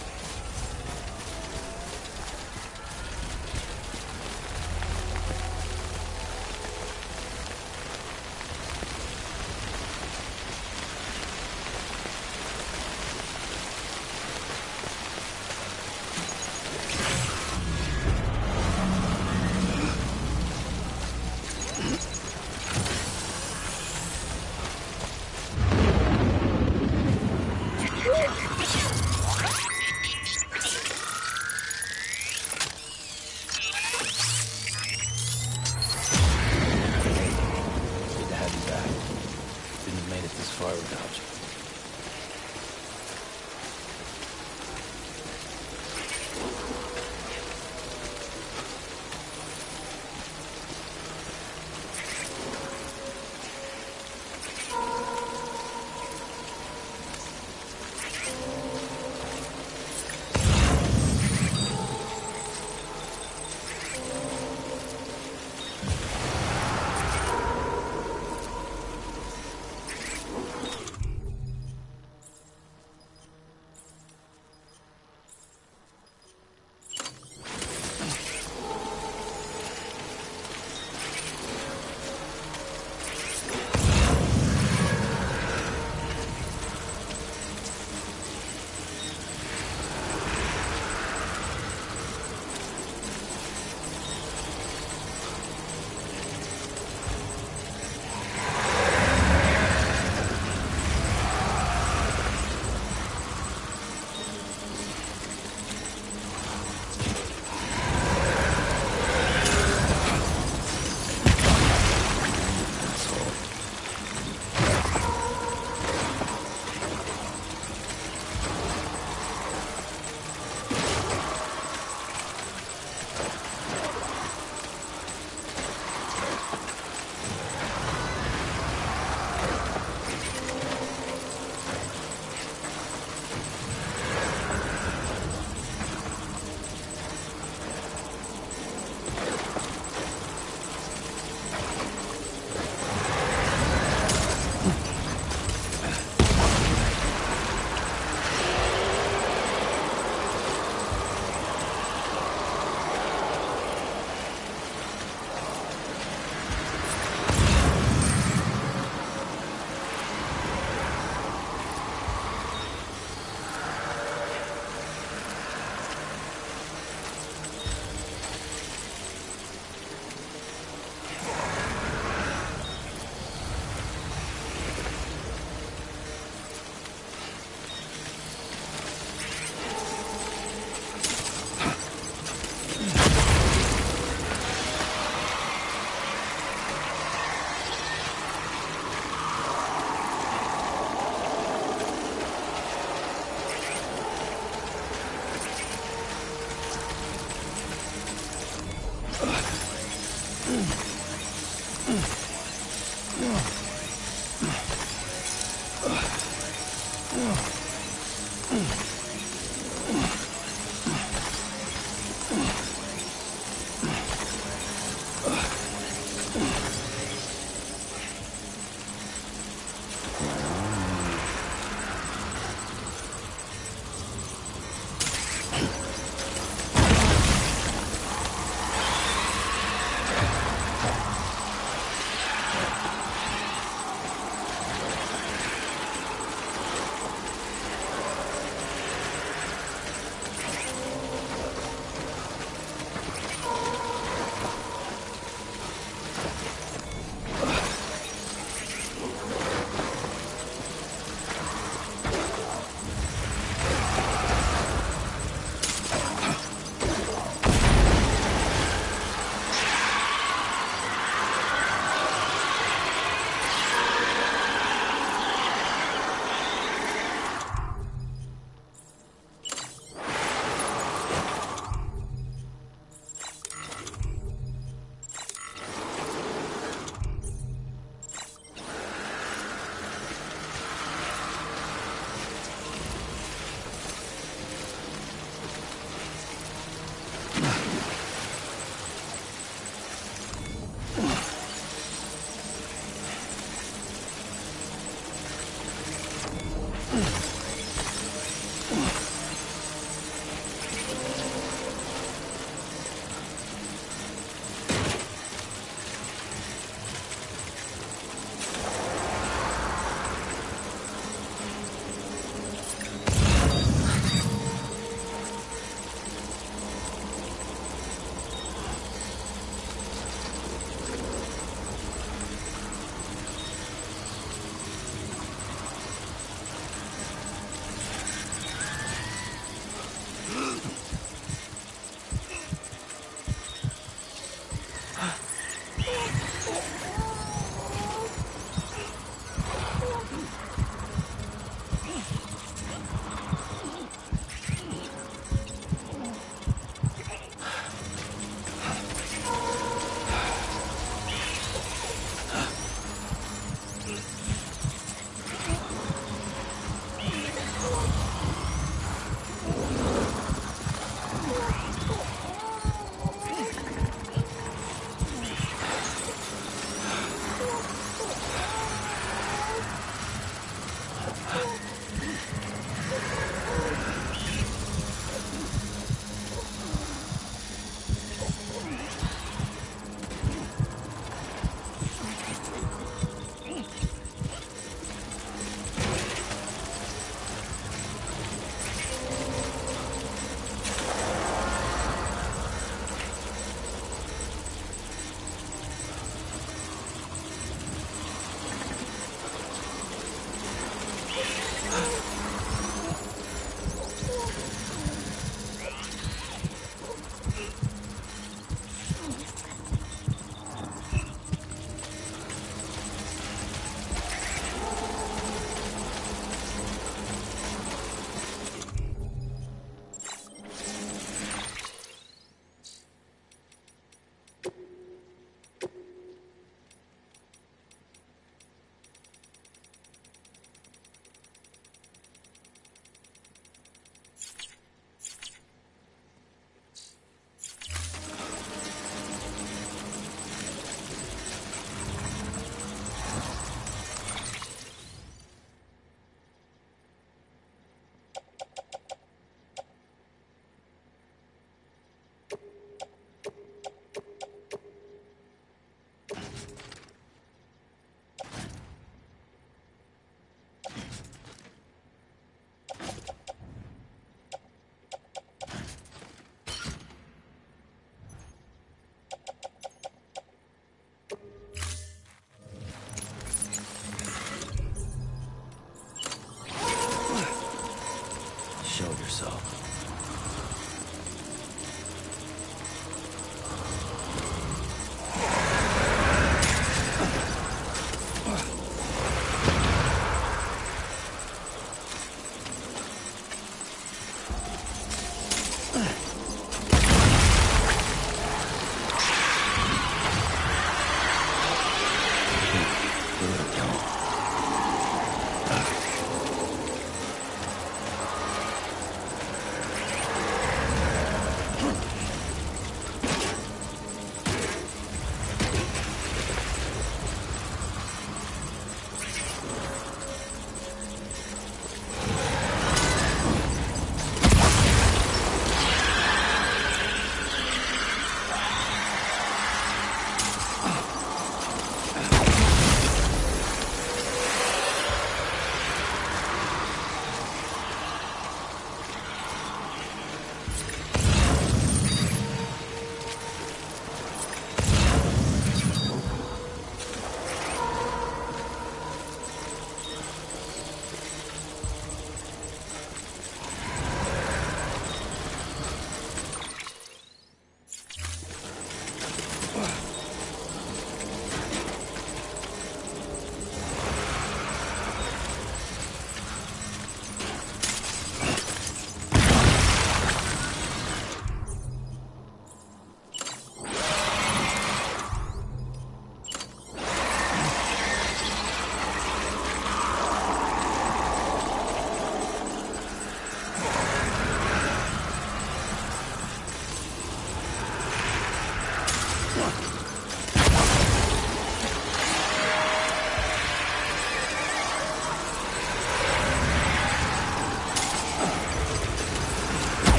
Show yourself.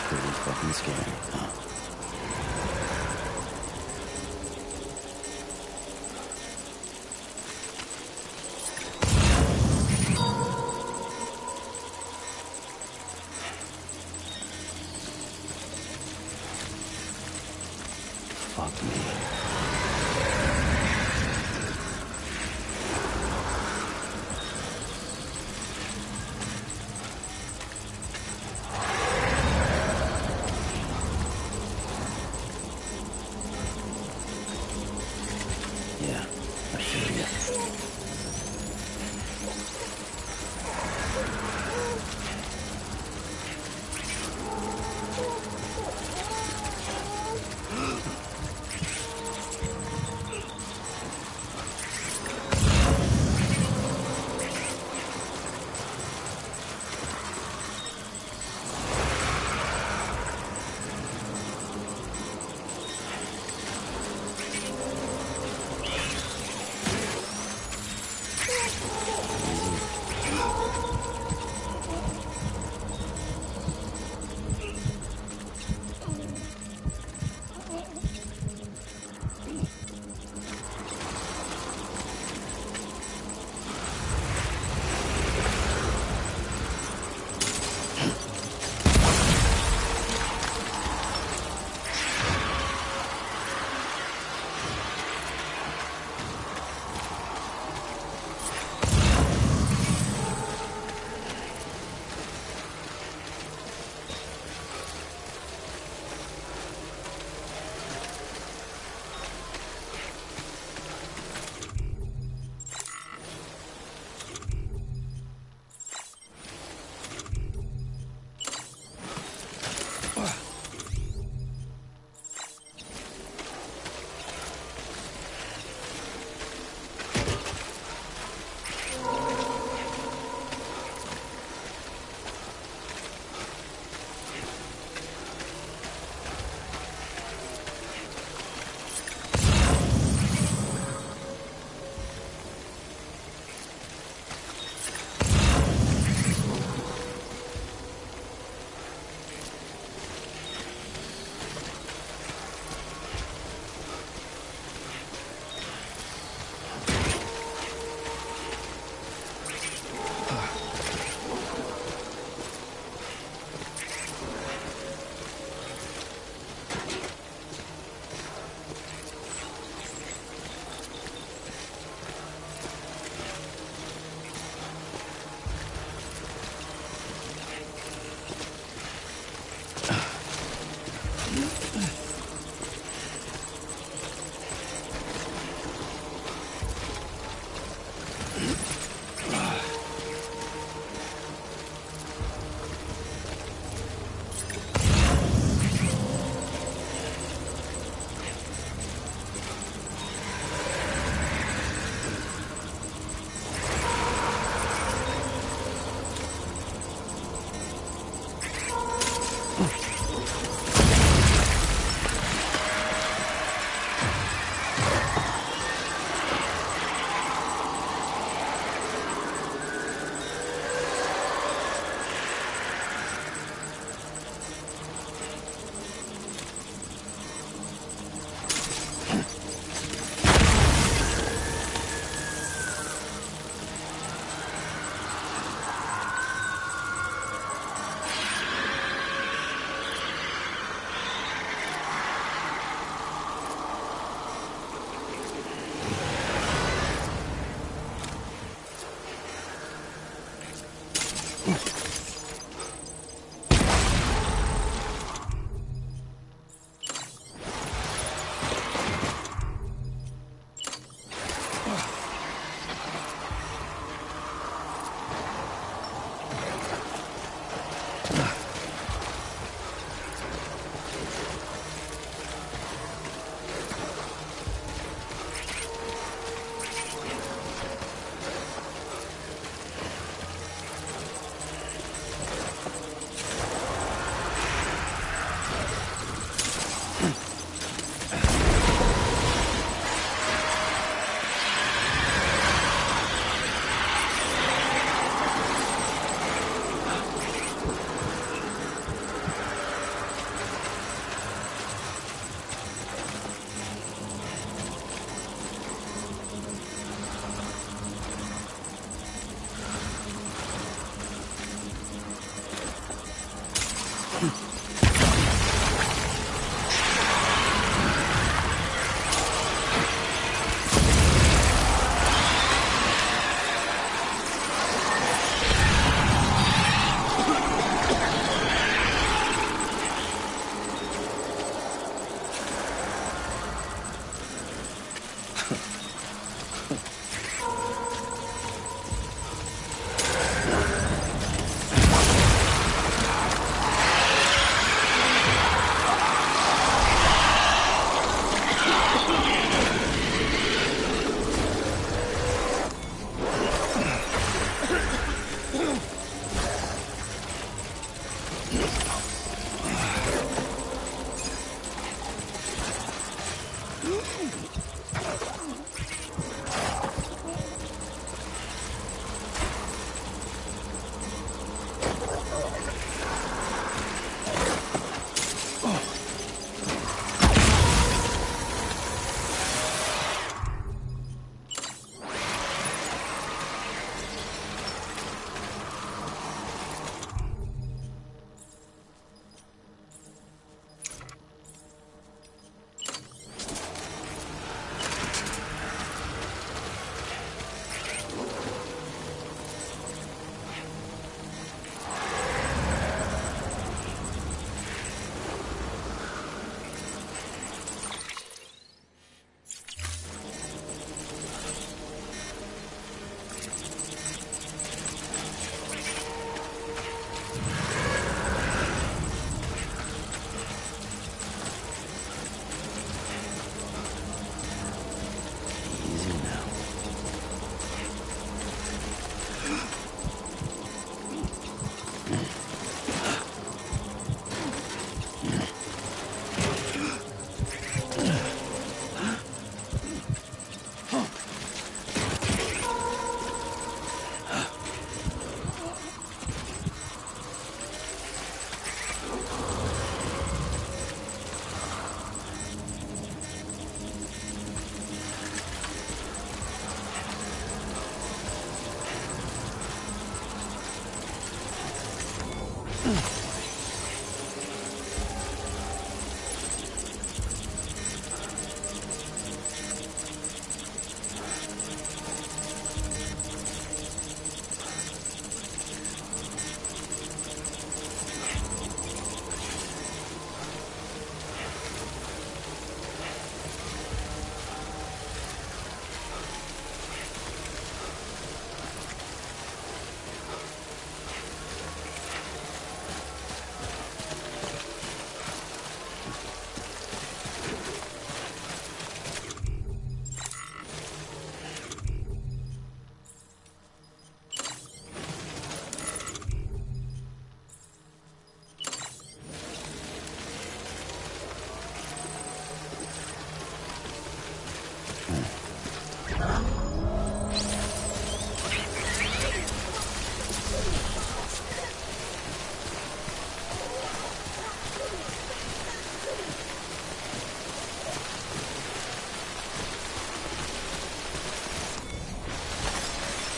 Pretty fucking scary, huh? Fuck me. Yeah, I feel you.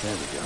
There we go.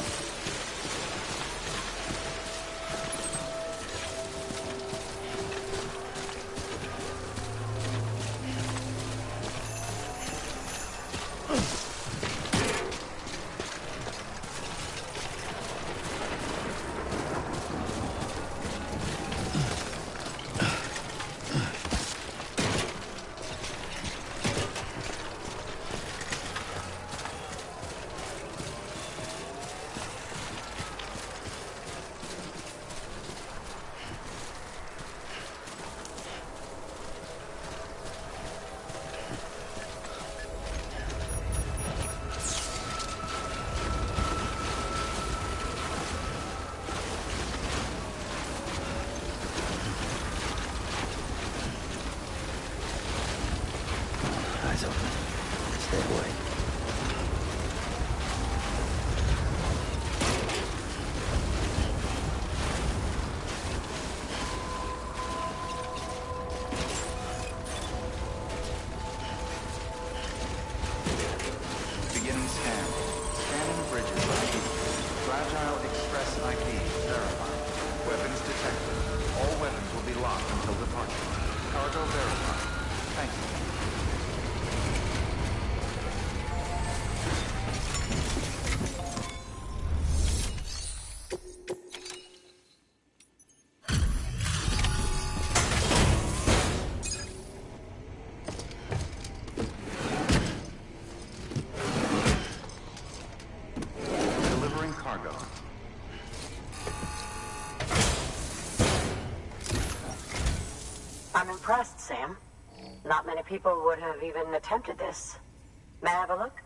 Eyes open. Stay awake. Beginning scan. Scanning bridges ID. Fragile Express ID verified. Weapons detected. All weapons will be locked until departure. Cargo verified. Thank you. Delivering cargo. I'm impressed, Sam. Not many people would have even attempted this. May I have a look?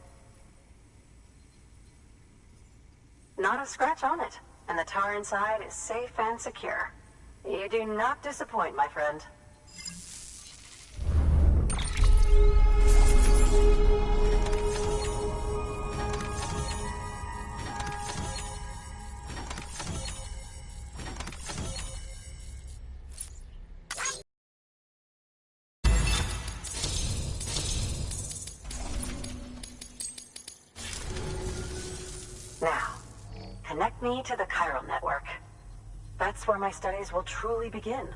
Not a scratch on it, and the tar inside is safe and secure. You do not disappoint, my friend. Now, connect me to the chiral network. That's where my studies will truly begin.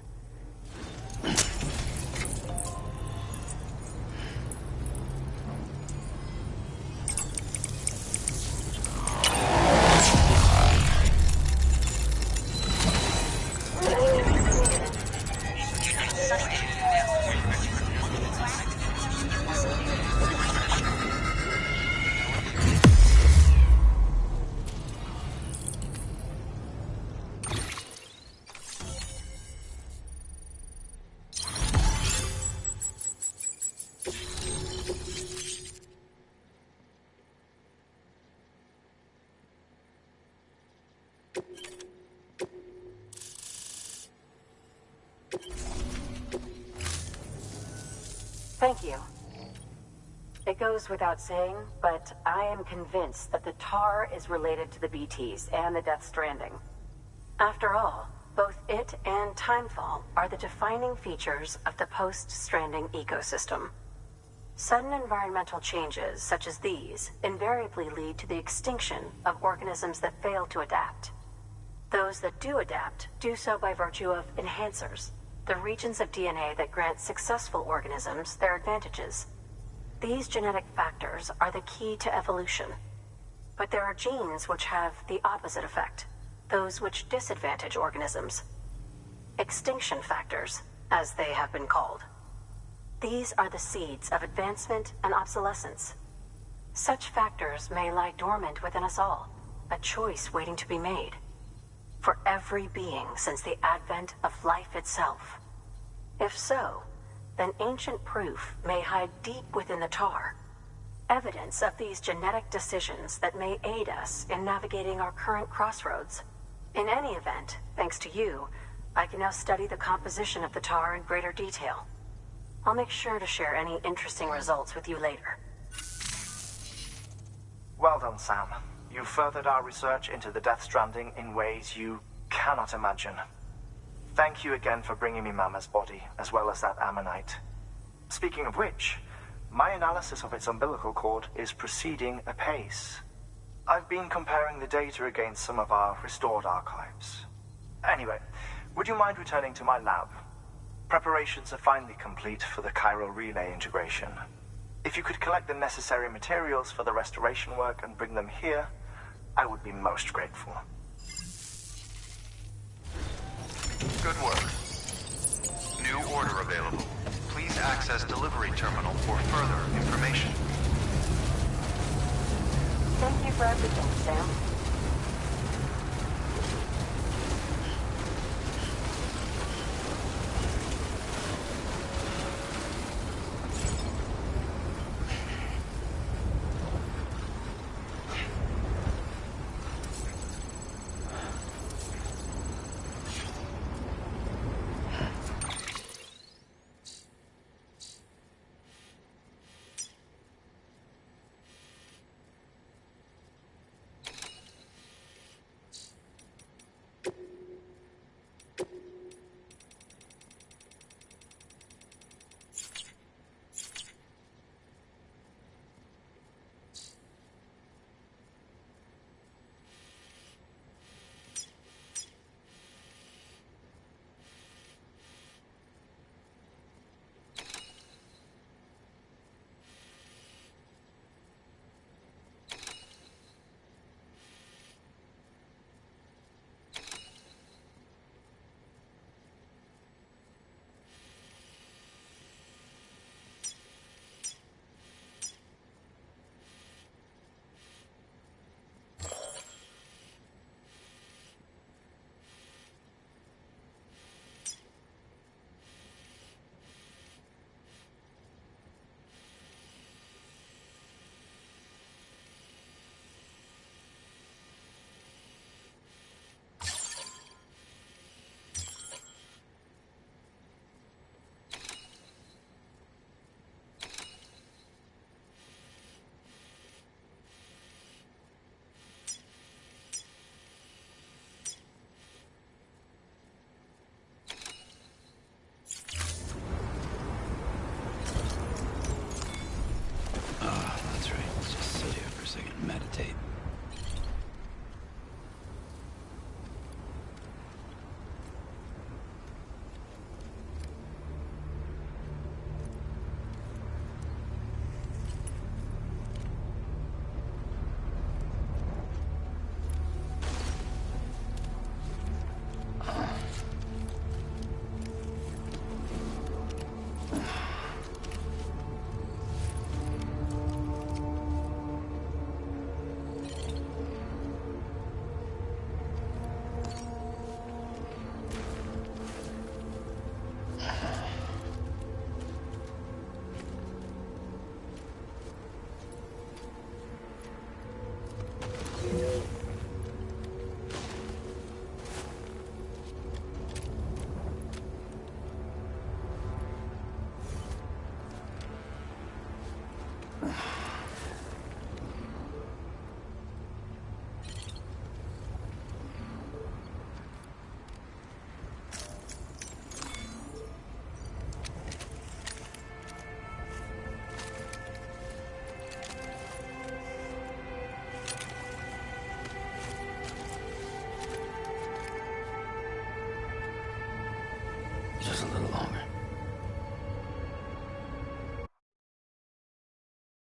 Thank you. It goes without saying, but I am convinced that the tar is related to the BTs and the Death Stranding. After all, both it and Timefall are the defining features of the post-Stranding ecosystem. Sudden environmental changes such as these invariably lead to the extinction of organisms that fail to adapt. Those that do adapt do so by virtue of enhancers, the regions of DNA that grant successful organisms their advantages. These genetic factors are the key to evolution. But there are genes which have the opposite effect, those which disadvantage organisms. Extinction factors, as they have been called. These are the seeds of advancement and obsolescence. Such factors may lie dormant within us all, a choice waiting to be made. For every being since the advent of life itself. If so, then ancient proof may hide deep within the tar. Evidence of these genetic decisions that may aid us in navigating our current crossroads. In any event, thanks to you, I can now study the composition of the tar in greater detail. I'll make sure to share any interesting results with you later. Well done, Sam. You furthered our research into the Death Stranding in ways you cannot imagine. Thank you again for bringing me Mama's body, as well as that ammonite. Speaking of which, my analysis of its umbilical cord is proceeding apace. I've been comparing the data against some of our restored archives. Anyway, would you mind returning to my lab? Preparations are finally complete for the chiral relay integration. If you could collect the necessary materials for the restoration work and bring them here, I would be most grateful. Good work. New order available. Please access delivery terminal for further information. Thank you for everything, Sam.